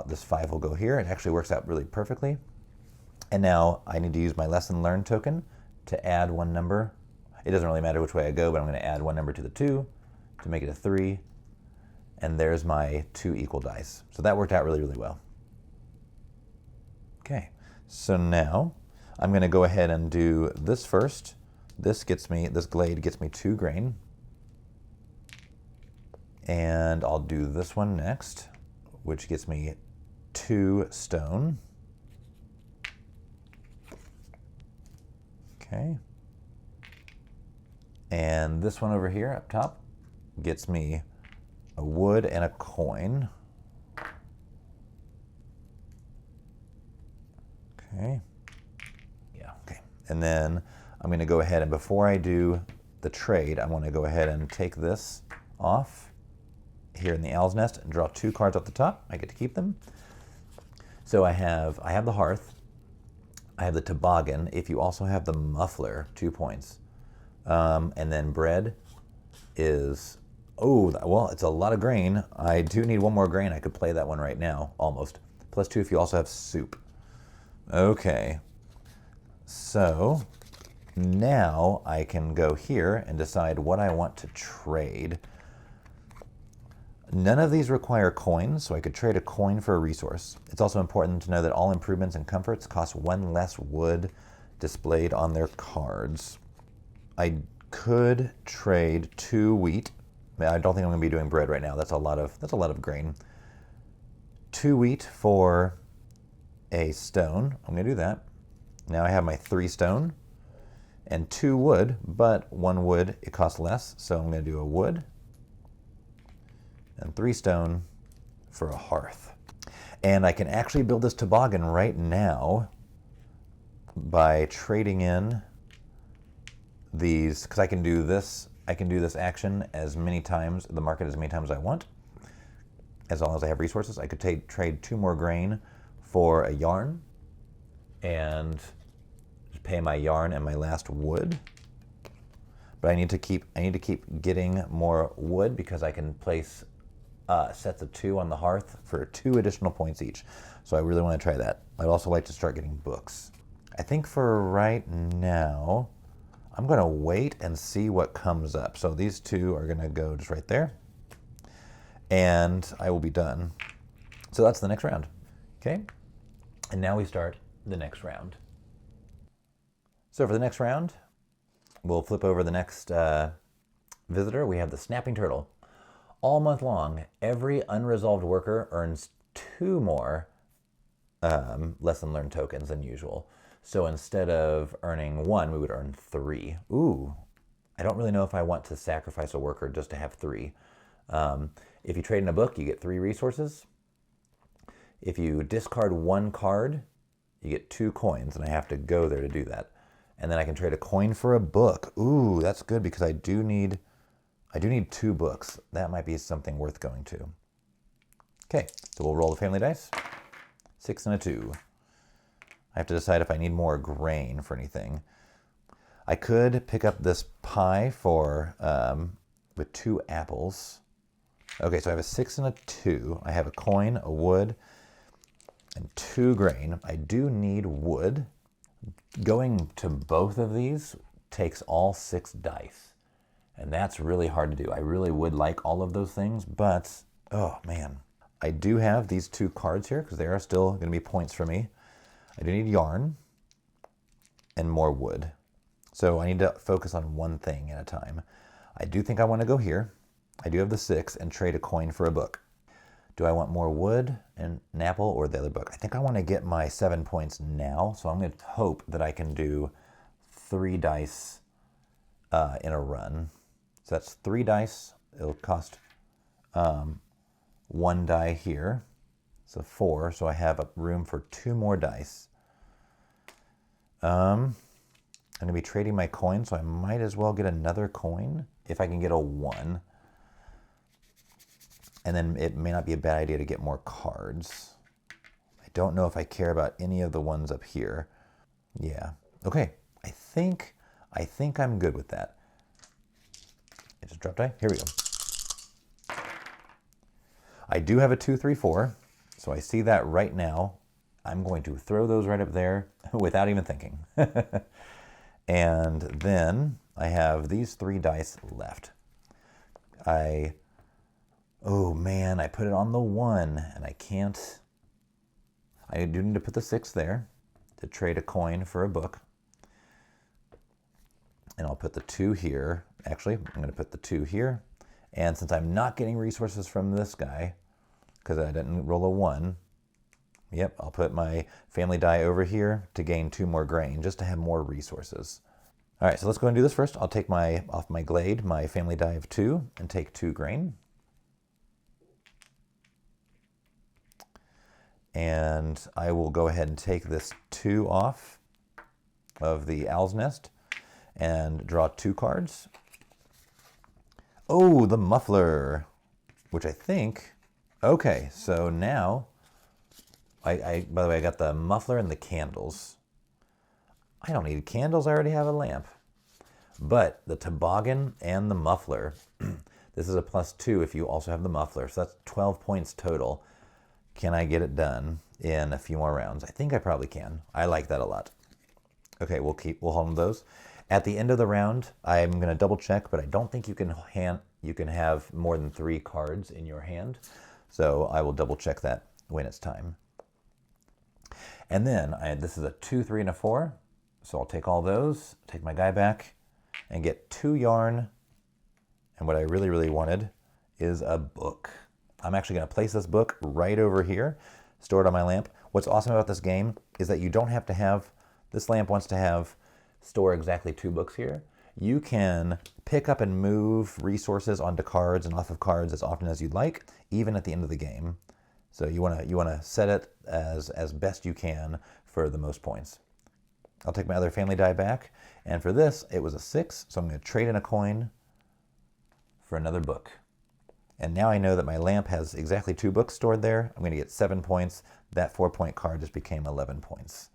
Speaker 1: this 5 will go here. It actually works out really perfectly. And now I need to use my lesson learned token to add 1 number. It doesn't really matter which way I go, but I'm going to add 1 number to the 2 to make it a 3. And there's my 2 equal dice. So that worked out really, really well. Okay, so now I'm going to go ahead and do this first. This glade gets me 2 grain. And I'll do this one next, which gets me 2 stone. Okay. And this one over here up top gets me a wood and a coin. Okay. Yeah, okay. And then I'm going to go ahead and before I do the trade, I'm going to go ahead and take this off here in the owl's nest and draw 2 cards off the top. I get to keep them. So I have the hearth. I have the toboggan. If you also have the muffler, 2 points. And then bread is, oh, well, it's a lot of grain. I do need 1 more grain. I could play that one right now, almost. +2 if you also have soup. Okay. So now I can go here and decide what I want to trade. None of these require coins, so I could trade a coin for a resource. It's also important to know that all improvements and comforts cost 1 less wood displayed on their cards. I could trade 2 wheat. I don't think I'm going to be doing bread right now. That's a lot of grain. 2 wheat for a stone. I'm going to do that. Now I have my 3 stone and 2 wood, but 1 wood, it costs less, so I'm going to do a wood and 3 stone for a hearth. And I can actually build this toboggan right now by trading in these, because I can do this action as many times, the market as many times as I want, as long as I have resources. I could trade 2 more grain for a yarn and pay my yarn and my last wood. But I need to keep getting more wood because I can place sets of 2 on the hearth for 2 additional points each. So I really want to try that. I'd also like to start getting books. I think for right now, I'm going to wait and see what comes up. So these 2 are going to go just right there. And I will be done. So that's the next round. Okay? And now we start the next round. So for the next round, we'll flip over the next visitor. We have the snapping turtle. All month long, every unresolved worker earns 2 more lesson learned tokens than usual. So instead of earning 1, we would earn 3. Ooh, I don't really know if I want to sacrifice a worker just to have 3. If you trade in a book, you get 3 resources. If you discard 1 card, you get 2 coins, and I have to go there to do that. And then I can trade a coin for a book. Ooh, that's good because I do need 2 books. That might be something worth going to. Okay, so we'll roll the family dice. 6 and a 2. I have to decide if I need more grain for anything. I could pick up this pie for with 2 apples. Okay, so I have a 6 and a 2. I have a coin, a wood, and 2 grain. I do need wood. Going to both of these takes all 6 dice. And that's really hard to do. I really would like all of those things, but, oh man. I do have these 2 cards here because they are still going to be points for me. I do need yarn and more wood. So I need to focus on one thing at a time. I do think I want to go here. I do have the 6 and trade a coin for a book. Do I want more wood and an apple or the other book? I think I want to get my 7 points now. So I'm going to hope that I can do 3 dice in a run. So that's 3 dice. It'll cost 1 die here. So 4. So I have room for 2 more dice. I'm going to be trading my coin, so I might as well get another coin if I can get a 1. And then it may not be a bad idea to get more cards. I don't know if I care about any of the ones up here. Yeah. Okay. I think I'm good with that. drop die. Here we go. I do have a 2, 3, 4, so I see that right now. I'm going to throw those right up there without even thinking. And then I have these 3 dice left. Oh man, I put it on the 1 and I can't. I do need to put the 6 there to trade a coin for a book. And I'll put the 2 here. Actually, I'm going to put the 2 here. And since I'm not getting resources from this guy, because I didn't roll a 1, yep, I'll put my family die over here to gain 2 more grain, just to have more resources. All right, so let's go and do this first. I'll take off my glade, my family die of 2, and take 2 grain. And I will go ahead and take this 2 off of the owl's nest and draw 2 cards. Oh, the muffler, which I think, okay, so now, by the way, I got the muffler and the candles. I don't need candles, I already have a lamp. But the toboggan and the muffler, this is a +2 if you also have the muffler, so that's 12 points total. Can I get it done in a few more rounds? I think I probably can. I like that a lot. Okay, we'll hold on to those. At the end of the round, I'm going to double check, but I don't think you can have more than 3 cards in your hand. So I will double check that when it's time. And then this is a 2, 3, and a 4. So I'll take all those, take my guy back, and get 2 yarn. And what I really, really wanted is a book. I'm actually going to place this book right over here, store it on my lamp. What's awesome about this game is that you don't have to have, this lamp wants to store exactly 2 books here. You can pick up and move resources onto cards and off of cards as often as you'd like, even at the end of the game. So you want to set it as best you can for the most points. I'll take my other family die back, and for this it was a 6, so I'm going to trade in a coin for another book. And now I know that my lamp has exactly 2 books stored there. I'm going to get 7 points. That 4-point card just became 11 points.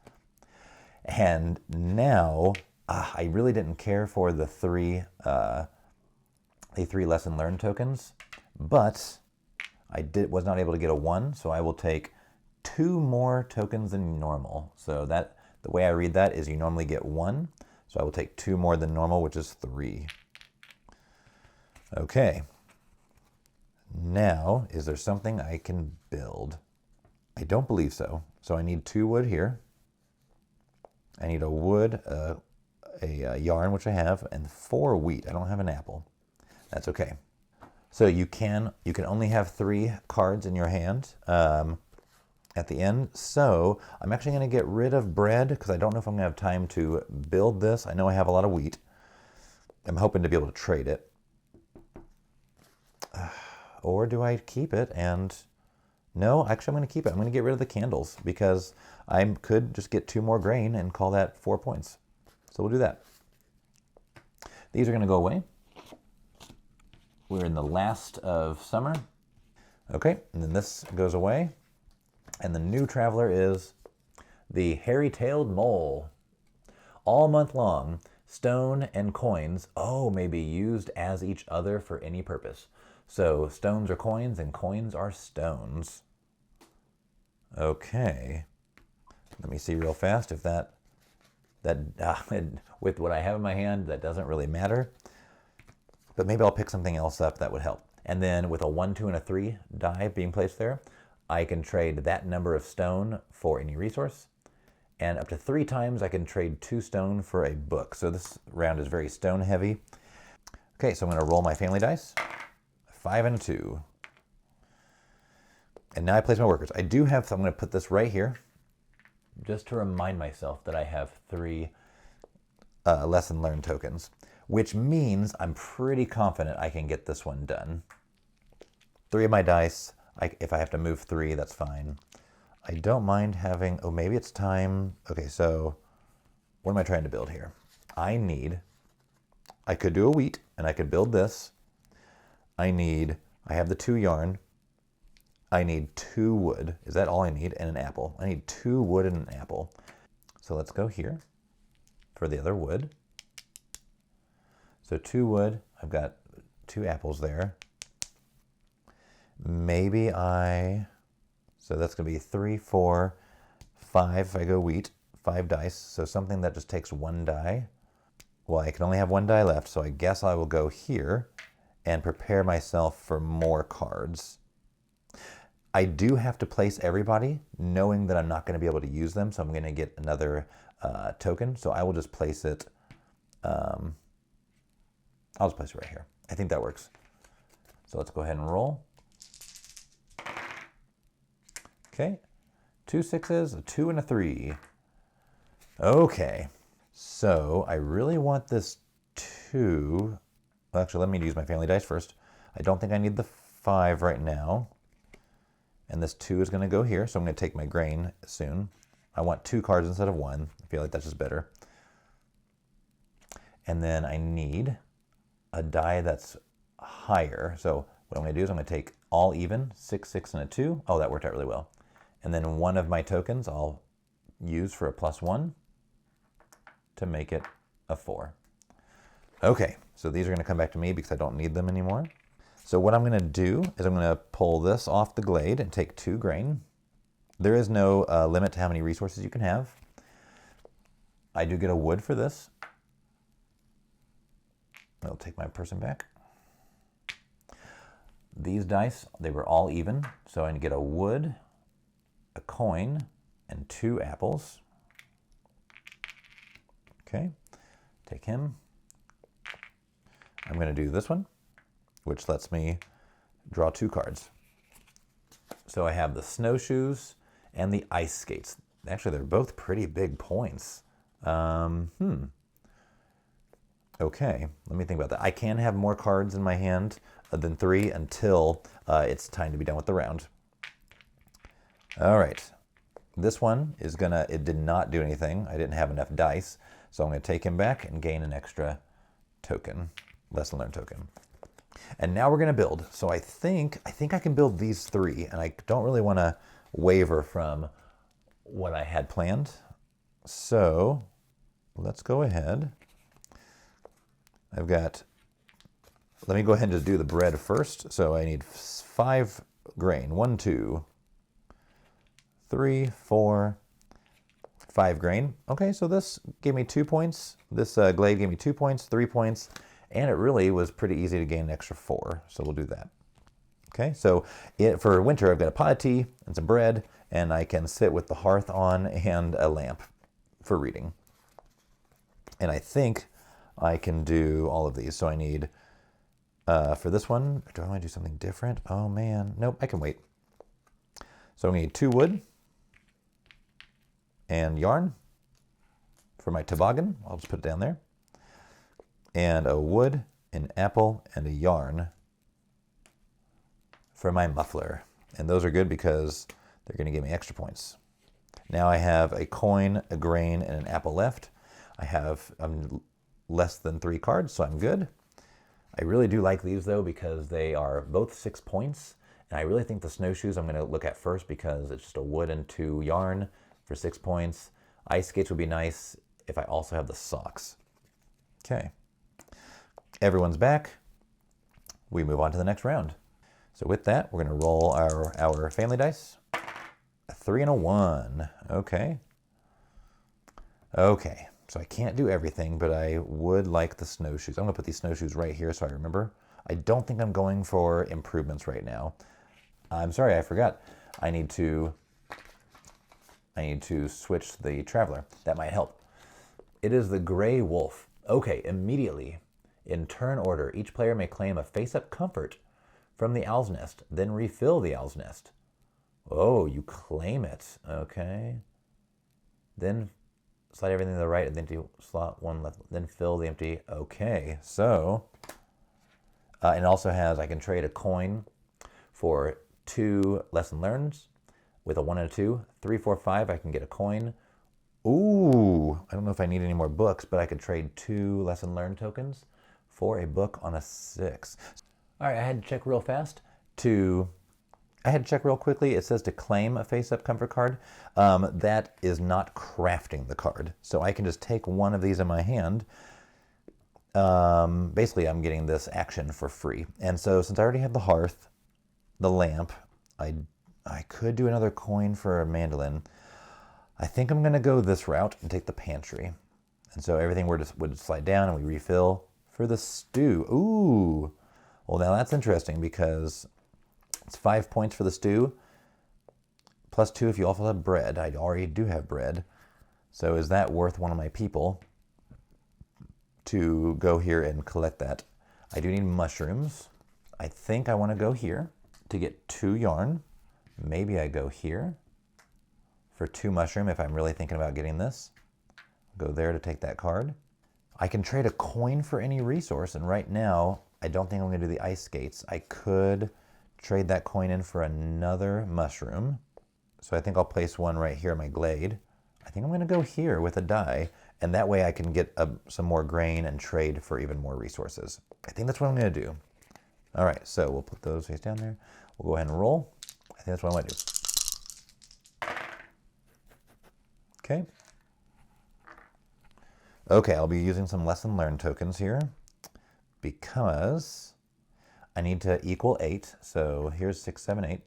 Speaker 1: And now I really didn't care for the 3 lesson learned tokens, but I was not able to get a 1, so I will take 2 more tokens than normal. So that the way I read that is you normally get 1, so I will take 2 more than normal, which is 3. Okay. Now, is there something I can build? I don't believe so. So I need 2 wood here. I need a wood, a yarn, which I have, and 4 wheat. I don't have an apple. That's okay. So you can only have 3 cards in your hand at the end. So I'm actually going to get rid of bread because I don't know if I'm going to have time to build this. I know I have a lot of wheat. I'm hoping to be able to trade it. Or do I keep it and... No, actually I'm going to keep it. I'm going to get rid of the candles because I could just get 2 more grain and call that 4 points. So we'll do that. These are going to go away. We're in the last of summer. Okay, and then this goes away. And the new traveler is the hairy-tailed mole. All month long, stone and coins, may be used as each other for any purpose. So stones are coins and coins are stones. Okay. Let me see real fast if with what I have in my hand, that doesn't really matter. But maybe I'll pick something else up that would help. And then with a 1, 2, and a 3 die being placed there, I can trade that number of stone for any resource. And up to 3 times I can trade 2 stone for a book. So this round is very stone heavy. Okay, so I'm going to roll my family dice. 5 and 2. And now I place my workers. I'm going to put this right here just to remind myself that I have 3 lesson learned tokens, which means I'm pretty confident I can get this one done. 3 of my dice. If I have to move 3, that's fine. I don't mind having, maybe it's time. Okay, so what am I trying to build here? I could do a wheat and I could build this. I have the 2 yarn. I need 2 wood. Is that all I need? And an apple. I need 2 wood and an apple. So let's go here for the other wood. So 2 wood. I've got 2 apples there. Maybe so that's going to be 3, 4, 5 if I go wheat, 5 dice. So something that just takes 1 die. Well, I can only have 1 die left, so I guess I will go here and prepare myself for more cards. I do have to place everybody, knowing that I'm not going to be able to use them, so I'm going to get another token. So I will just place it, I'll just place it right here. I think that works. So let's go ahead and roll. Okay, 2 6s, a 2 and a 3. Okay, so I really want this 2. Well, actually, let me use my family dice first. I don't think I need the 5 right now. And this 2 is going to go here, so I'm going to take my grain soon. I want 2 cards instead of 1. I feel like that's just better. And then I need a die that's higher. So what I'm going to do is I'm going to take all even, 6, 6, and a 2. Oh, that worked out really well. And then one of my tokens I'll use for a +1 to make it a 4. Okay, so these are going to come back to me because I don't need them anymore. So what I'm going to do is I'm going to pull this off the glade and take 2 grain. There is no limit to how many resources you can have. I do get a wood for this. I'll take my person back. These dice, they were all even, so I get a wood, a coin, and 2 apples. Okay, take him. I'm going to do this one, which lets me draw 2 cards. So I have the snowshoes and the ice skates. Actually, they're both pretty big points. Okay, let me think about that. I can have more cards in my hand than 3 until it's time to be done with the round. All right, this one is gonna, it did not do anything. I didn't have enough dice, so I'm gonna take him back and gain an extra token, lesson learned token. And now we're gonna build. So I think I can build these 3, and I don't really wanna waver from what I had planned. So let's go ahead. Let me go ahead and just do the bread first. So I need 5 grain. 1, 2, 3, 4, 5 grain. Okay, so this gave me 2 points. This glade gave me 2 points, 3 points, and it really was pretty easy to gain an extra 4. So we'll do that. Okay, so for winter, I've got a pot of tea and some bread, and I can sit with the hearth on and a lamp for reading. And I think I can do all of these. So I need, for this one, do I want to do something different? Oh man, nope, I can wait. So I need 2 wood and yarn for my toboggan. I'll just put it down there. And a wood, an apple, and a yarn for my muffler. And those are good because they're going to give me extra points. Now I have a coin, a grain, and an apple left. I'm less than 3 cards, so I'm good. I really do like these though because they are both 6 points. And I really think the snowshoes I'm going to look at first because it's just a wood and 2 yarn for 6 points. Ice skates would be nice if I also have the socks. Okay. Everyone's back. We move on to the next round. So with that, we're going to roll our family dice. A 3 and a 1. Okay. Okay. So I can't do everything, but I would like the snowshoes. I'm going to put these snowshoes right here so I remember. I don't think I'm going for improvements right now. I'm sorry, I forgot. I need to switch the traveler. That might help. It is the gray wolf. Okay, immediately. In turn order, each player may claim a face-up comfort from the owl's nest, then refill the owl's nest. Oh, you claim it. Okay. Then slide everything to the right and then to slot 1 left, then fill the empty. Okay, so, and it also has, I can trade a coin for 2 lesson learns with a 1 and a 2. 3, 4, 5, I can get a coin. Ooh, I don't know if I need any more books, but I could trade 2 lesson learned tokens for a book on a 6. All right, I had to check real quickly. It says to claim a face-up comfort card. That is not crafting the card. So I can just take one of these in my hand, basically I'm getting this action for free. And so since I already have the hearth, the lamp, I could do another coin for a mandolin. I think I'm going to go this route and take the pantry. And so everything would slide down and we refill for the stew. Ooh. Well, now that's interesting because it's 5 points for the stew, plus 2 if you also have bread. I already do have bread. So is that worth one of my people to go here and collect that? I do need mushrooms. I think I want to go here to get 2 yarn. Maybe I go here for 2 mushroom if I'm really thinking about getting this. Go there to take that card. I can trade a coin for any resource, and right now I don't think I'm going to do the ice skates. I could trade that coin in for another mushroom. So I think I'll place one right here in my glade. I think I'm going to go here with a die, and that way I can get some more grain and trade for even more resources. I think that's what I'm going to do. All right, so we'll put those face down there. We'll go ahead and roll. I think that's what I want to do. Okay. Okay, I'll be using some lesson learned tokens here because I need to equal 8. So here's 6, 7, 8.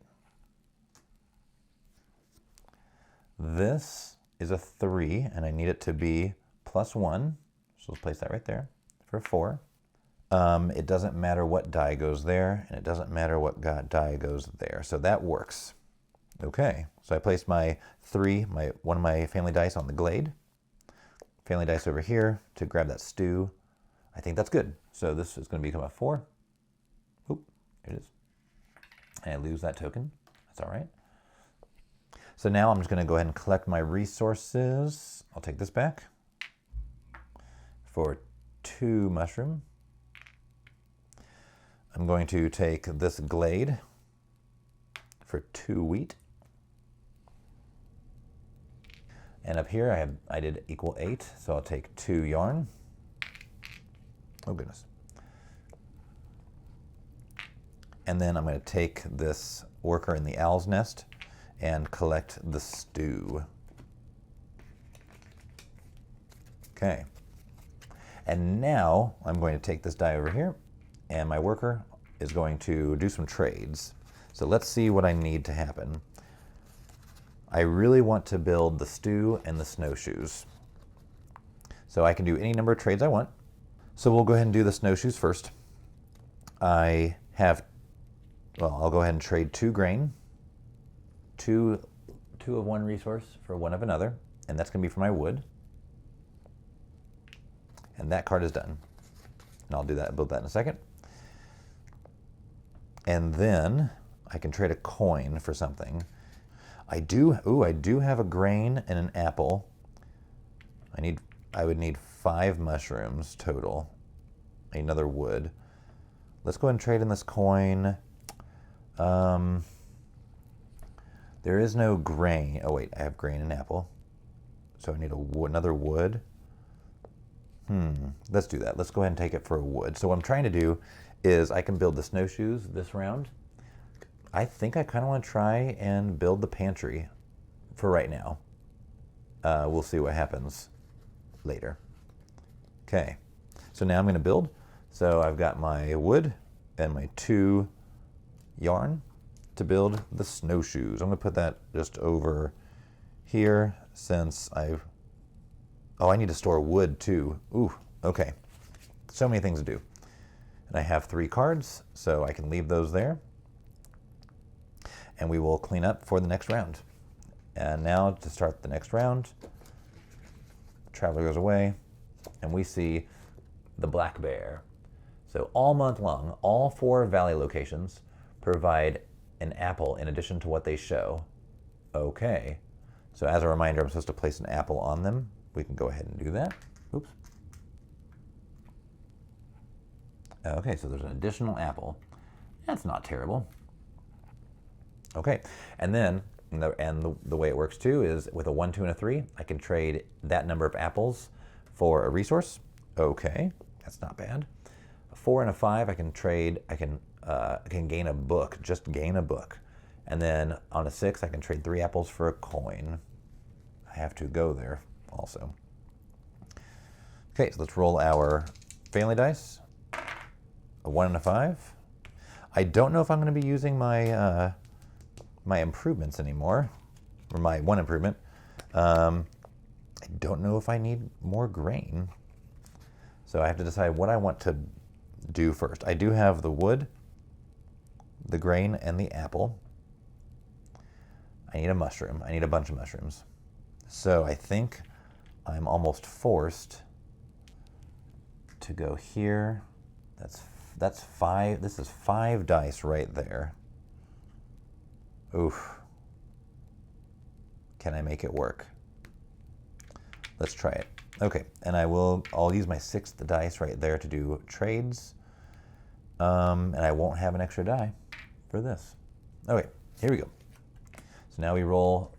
Speaker 1: This is a 3, and I need it to be +1. So let's place that right there for 4. It doesn't matter what die goes there, and it doesn't matter what die goes there. So that works. Okay, so I placed my 3, one of my family dice on the glade. Family dice over here to grab that stew. I think that's good. So this is going to become a 4. Oop, here it is. And I lose that token. That's all right. So now I'm just going to go ahead and collect my resources. I'll take this back for 2 mushroom. I'm going to take this glade for 2 wheat. And up here I did equal 8, so I'll take 2 yarn. Oh goodness. And then I'm going to take this worker in the owl's nest and collect the stew. Okay. And now I'm going to take this die over here, and my worker is going to do some trades. So let's see what I need to happen. I really want to build the stew and the snowshoes. So I can do any number of trades I want. So we'll go ahead and do the snowshoes first. I'll go ahead and trade 2 grain, 2 of one resource for 1 of another, and that's going to be for my wood. And that card is done. And I'll build that in a second. And then I can trade a coin for something. I do have a grain and an apple. I would need 5 mushrooms total. Another wood. Let's go ahead and trade in this coin. There is no grain. Oh wait, I have grain and apple. So I need another wood. Let's do that. Let's go ahead and take it for a wood. So what I'm trying to do is I can build the snowshoes this round. I think I kind of want to try and build the pantry for right now. We'll see what happens later. Okay, so now I'm going to build. So I've got my wood and my 2 yarn to build the snowshoes. I'm going to put that just over here since I need to store wood too. Ooh, okay. So many things to do. And I have 3 cards, so I can leave those there. And we will clean up for the next round. And now to start the next round, Traveler goes away, and we see the black bear. So all month long, all 4 valley locations provide an apple in addition to what they show. Okay, so as a reminder, I'm supposed to place an apple on them. We can go ahead and do that. Oops. Okay, so there's an additional apple. That's not terrible. Okay, and then the way it works too is with a 1, 2, and a 3, I can trade that number of apples for a resource. Okay, that's not bad. A 4 and a 5, I can trade. I can gain a book. Just gain a book, and then on a 6, I can trade 3 apples for a coin. I have to go there also. Okay, so let's roll our family dice, a 1 and a 5. I don't know if I'm going to be using my my improvements anymore, or my 1 improvement. I don't know if I need more grain. So I have to decide what I want to do first. I do have the wood, the grain, and the apple. I need a mushroom. I need a bunch of mushrooms. So I think I'm almost forced to go here. That's 5. This is 5 dice right there. Oof. Can I make it work? Let's try it. Okay, and I'll use my 6th dice right there to do trades. And I won't have an extra die for this. Okay, here we go. So now we roll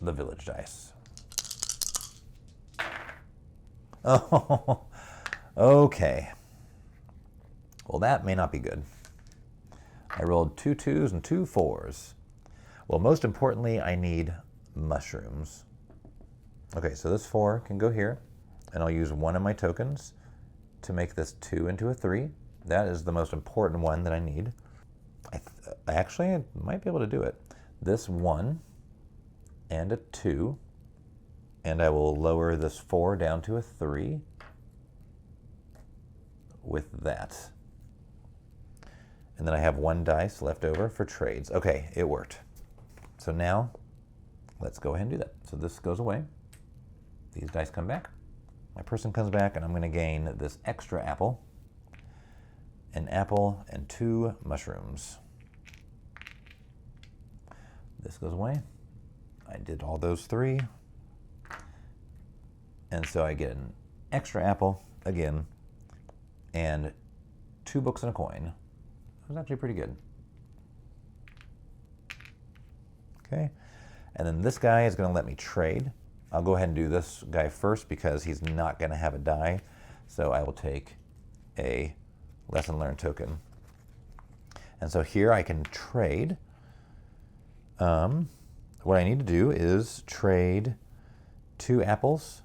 Speaker 1: the village dice. Oh, okay. Well, that may not be good. I rolled 2 2s and 2 4s. Well, most importantly, I need mushrooms. Okay, so this 4 can go here, and I'll use one of my tokens to make this 2 into a 3. That is the most important one that I need. I actually might be able to do it. This 1 and a 2, and I will lower this 4 down to a 3 with that. And then I have 1 dice left over for trades. Okay, it worked. So now, let's go ahead and do that. So this goes away. These dice come back. My person comes back, and I'm going to gain this extra apple, an apple, and 2 mushrooms. This goes away. I did all those 3. And so I get an extra apple again, and 2 books and a coin. That was actually pretty good. Okay, and then this guy is going to let me trade. I'll go ahead and do this guy first because he's not going to have a die. So I will take a lesson learned token. And so here I can trade. What I need to do is trade 2 apples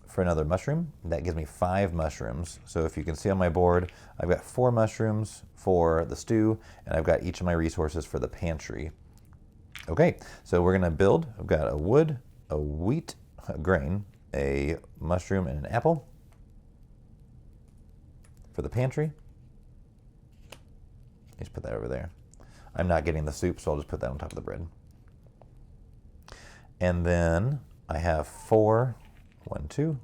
Speaker 1: for another mushroom. That gives me 5 mushrooms. So if you can see on my board, I've got 4 mushrooms for the stew, and I've got each of my resources for the pantry. Okay, so we're gonna build. I've got a wood, a wheat, a grain, a mushroom, and an apple for the pantry. Just put that over there. I'm not getting the soup, so I'll just put that on top of the bread. And then I have 4, 1, 2,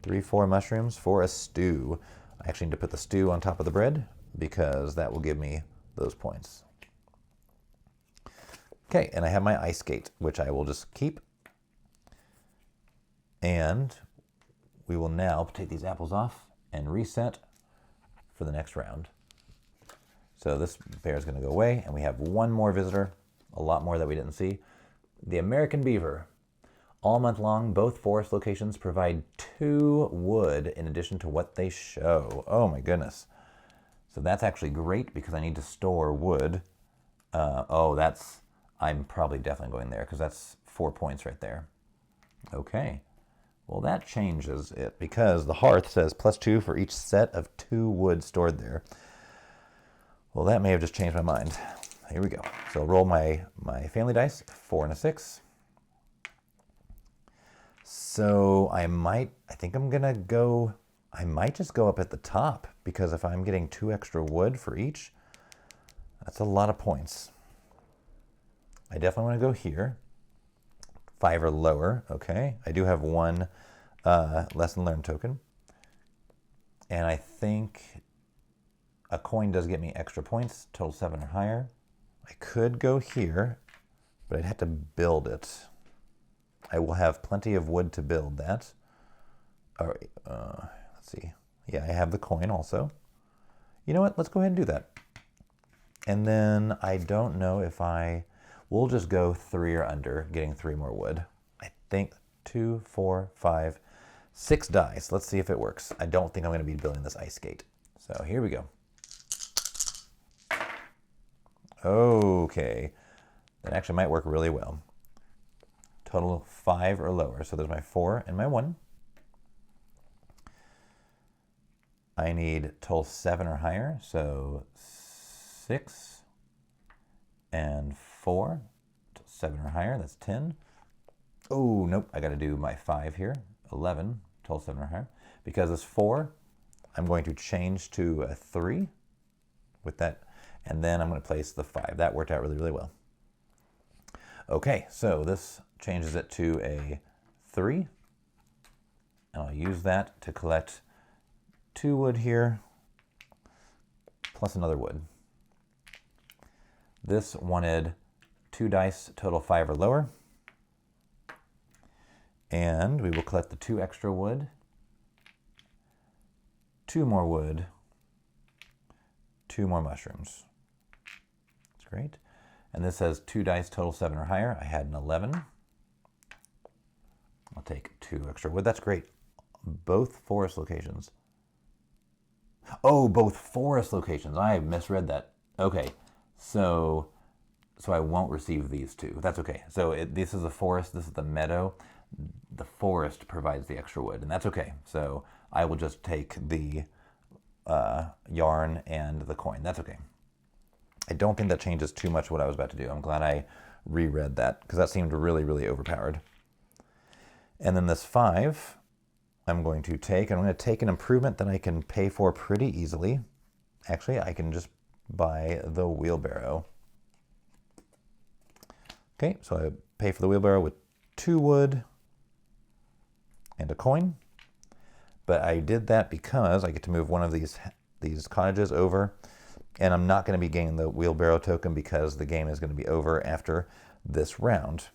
Speaker 1: 3, 4 mushrooms for a stew. I actually need to put the stew on top of the bread because that will give me those points. Okay, and I have my ice skate, which I will just keep. And we will now take these apples off and reset for the next round. So this bear is going to go away, and we have 1 more visitor, a lot more that we didn't see. The American beaver. All month long, both forest locations provide 2 wood in addition to what they show. Oh my goodness. So that's actually great because I need to store wood. I'm probably definitely going there because that's 4 points right there. Okay. Well, that changes it because the hearth says +2 for each set of 2 wood stored there. Well, that may have just changed my mind. Here we go. So I'll roll my family dice, 4 and a 6. So I might just go up at the top because if I'm getting 2 extra wood for each, that's a lot of points. I definitely want to go here. 5 or lower, okay. I do have 1 lesson learned token. And I think a coin does get me extra points, total 7 or higher. I could go here, but I'd have to build it. I will have plenty of wood to build that. All right, let's see. Yeah, I have the coin also. You know what? Let's go ahead and do that. And then I don't know if we'll just go 3 or under, getting 3 more wood. I think 2, 4, 5, 6 dice. Let's see if it works. I don't think I'm going to be building this ice skate. So here we go. Okay, that actually might work really well. Total 5 or lower. So there's my 4 and my 1. I need total 7 or higher, so 6 and 4, 7 or higher, that's 10. Oh, nope, I gotta do my 5 here, 11, total 7 or higher. Because it's 4, I'm going to change to a 3 with that, and then I'm gonna place the 5. That worked out really, really well. Okay, so this changes it to a 3, and I'll use that to collect 2 wood here, plus another wood. This wanted 2 dice, total 5 or lower. And we will collect the 2 extra wood, 2 more wood, 2 more mushrooms. That's great. And this says 2 dice, total 7 or higher. I had an 11. I'll take 2 extra wood. That's great. Both forest locations. Oh, both forest locations. I misread that. Okay, so I won't receive these 2. That's okay. So this is the forest, this is the meadow. The forest provides the extra wood, and that's okay. So I will just take the yarn and the coin. That's okay. I don't think that changes too much what I was about to do. I'm glad I reread that, because that seemed really, really overpowered. And then this 5, I'm going to take, and I'm going to take an improvement that I can pay for pretty easily. Actually, I can just buy the wheelbarrow. Okay, so I pay for the wheelbarrow with 2 wood and a coin. But I did that because I get to move one of these cottages over, and I'm not going to be gaining the wheelbarrow token because the game is going to be over after this round.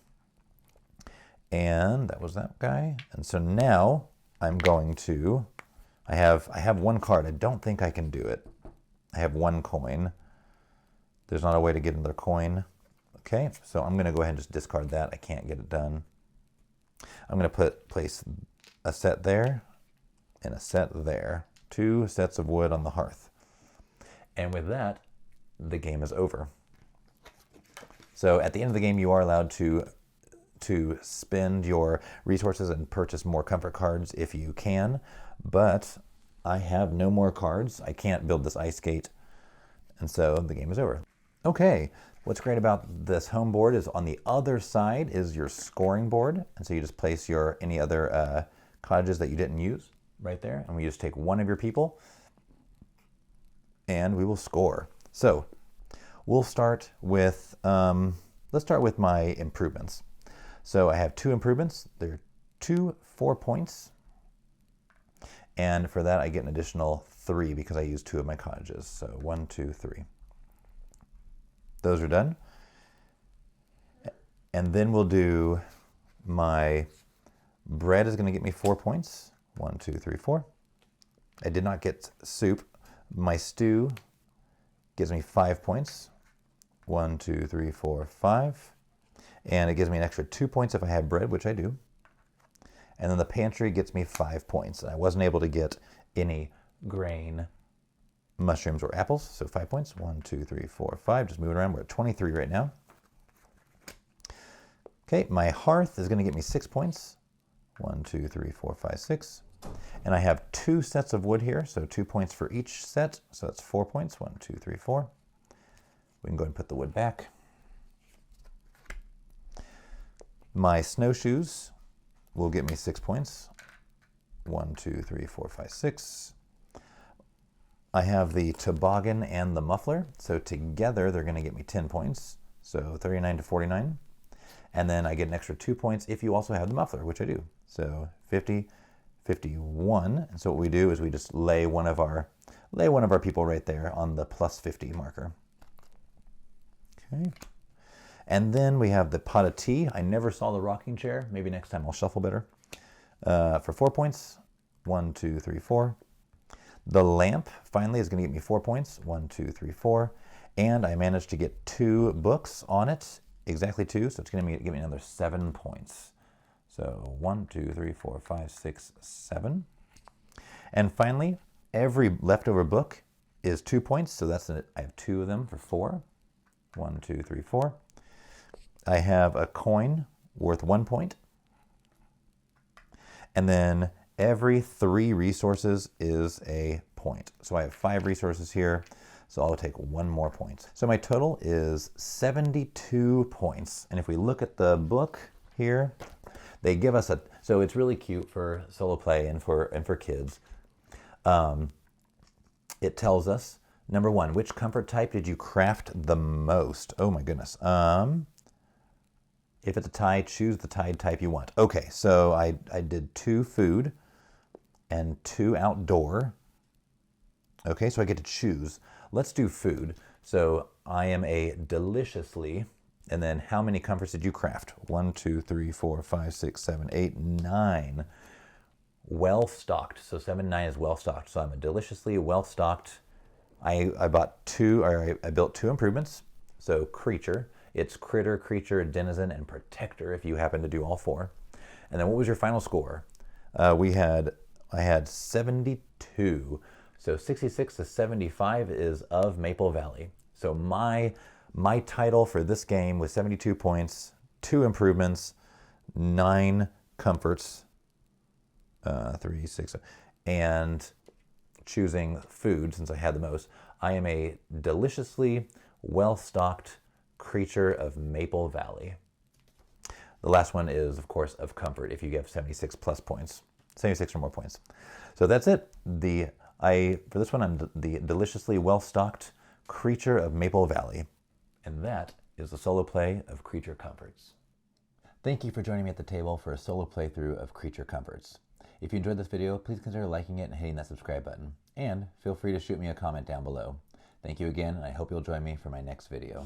Speaker 1: And that was that guy. And so now I'm going to, I have 1 card. I don't think I can do it. I have 1 coin. There's not a way to get another coin. Okay, so I'm going to go ahead and just discard that. I can't get it done. I'm going to place a set there and a set there. 2 sets of wood on the hearth. And with that, the game is over. So at the end of the game, you are allowed to spend your resources and purchase more comfort cards if you can, but I have no more cards. I can't build this ice skate, and so the game is over. Okay, what's great about this home board is on the other side is your scoring board, and so you just place any other cottages that you didn't use right there, and we just take 1 of your people, and we will score. So we'll start with, let's start with my improvements. So I have 2 improvements. They're 2 4 points. And for that, I get an additional 3 because I used 2 of my cottages. So 1, 2, 3. Those are done. And then we'll do my bread is going to get me 4 points. 1, 2, 3, 4. I did not get soup. My stew gives me 5 points. 1, 2, 3, 4, 5. And it gives me an extra 2 points if I have bread, which I do. And then the pantry gets me 5 points. And I wasn't able to get any grain, mushrooms, or apples, so 5 points. 1, 2, 3, 4, 5. Just moving around. We're at 23 right now. Okay, my hearth is going to get me 6 points. 1, 2, 3, 4, 5, 6. And I have 2 sets of wood here, so 2 points for each set. So that's 4 points. 1, 2, 3, 4. We can go ahead and put the wood back. My snowshoes will get me 6 points. 1, 2, 3, 4, 5, 6. I have the toboggan and the muffler. So together they're going to get me 10 points. So 39 to 49. And then I get an extra 2 points if you also have the muffler, which I do. So 50, 51. And so what we do is we just lay one of our people right there on the plus 50 marker. Okay. And then we have the pot of tea. I never saw the rocking chair. Maybe next time I'll shuffle better. For 4 points. 1, 2, 3, 4. The lamp finally is going to get me 4 points. 1, 2, 3, 4. And I managed to get 2 books on it. Exactly 2. So it's going to give me another 7 points. So 1, 2, 3, 4, 5, 6, 7. And finally, every leftover book is 2 points. So that's it. I have 2 of them for 4. 1, 2, 3, 4. I have a coin worth 1 point. And then every 3 resources is a point. So I have 5 resources here, so I'll take 1 more point. So my total is 72 points. And if we look at the book here, they give us so it's really cute for solo play and for kids. It tells us, number 1, which comfort type did you craft the most? Oh my goodness. If it's a tie, choose the tied type you want. Okay, so I did 2 food and 2 outdoor. Okay, so I get to choose. Let's do food. So I am a deliciously, and then how many comforts did you craft? 1, 2, 3, 4, 5, 6, 7, 8, 9. Well-stocked. So 7, 9 is well-stocked. So I'm a deliciously well-stocked. I bought 2, or I built 2 improvements. So creature. It's critter, creature, denizen, and protector if you happen to do all 4. And then what was your final score? I had 72. So 66 to 75 is of Maple Valley. So my title for this game was 72 points, 2 improvements, 9 comforts, 3, 6, and choosing food since I had the most. I am a deliciously well-stocked creature of Maple Valley. The last one is, of course, of comfort if you get 76 plus points, 76 or more points. So that's it. For this one, I'm the deliciously well-stocked creature of Maple Valley. And that is the solo play of Creature Comforts. Thank you for joining me at the table for a solo playthrough of Creature Comforts. If you enjoyed this video, please consider liking it and hitting that subscribe button. And feel free to shoot me a comment down below. Thank you again, and I hope you'll join me for my next video.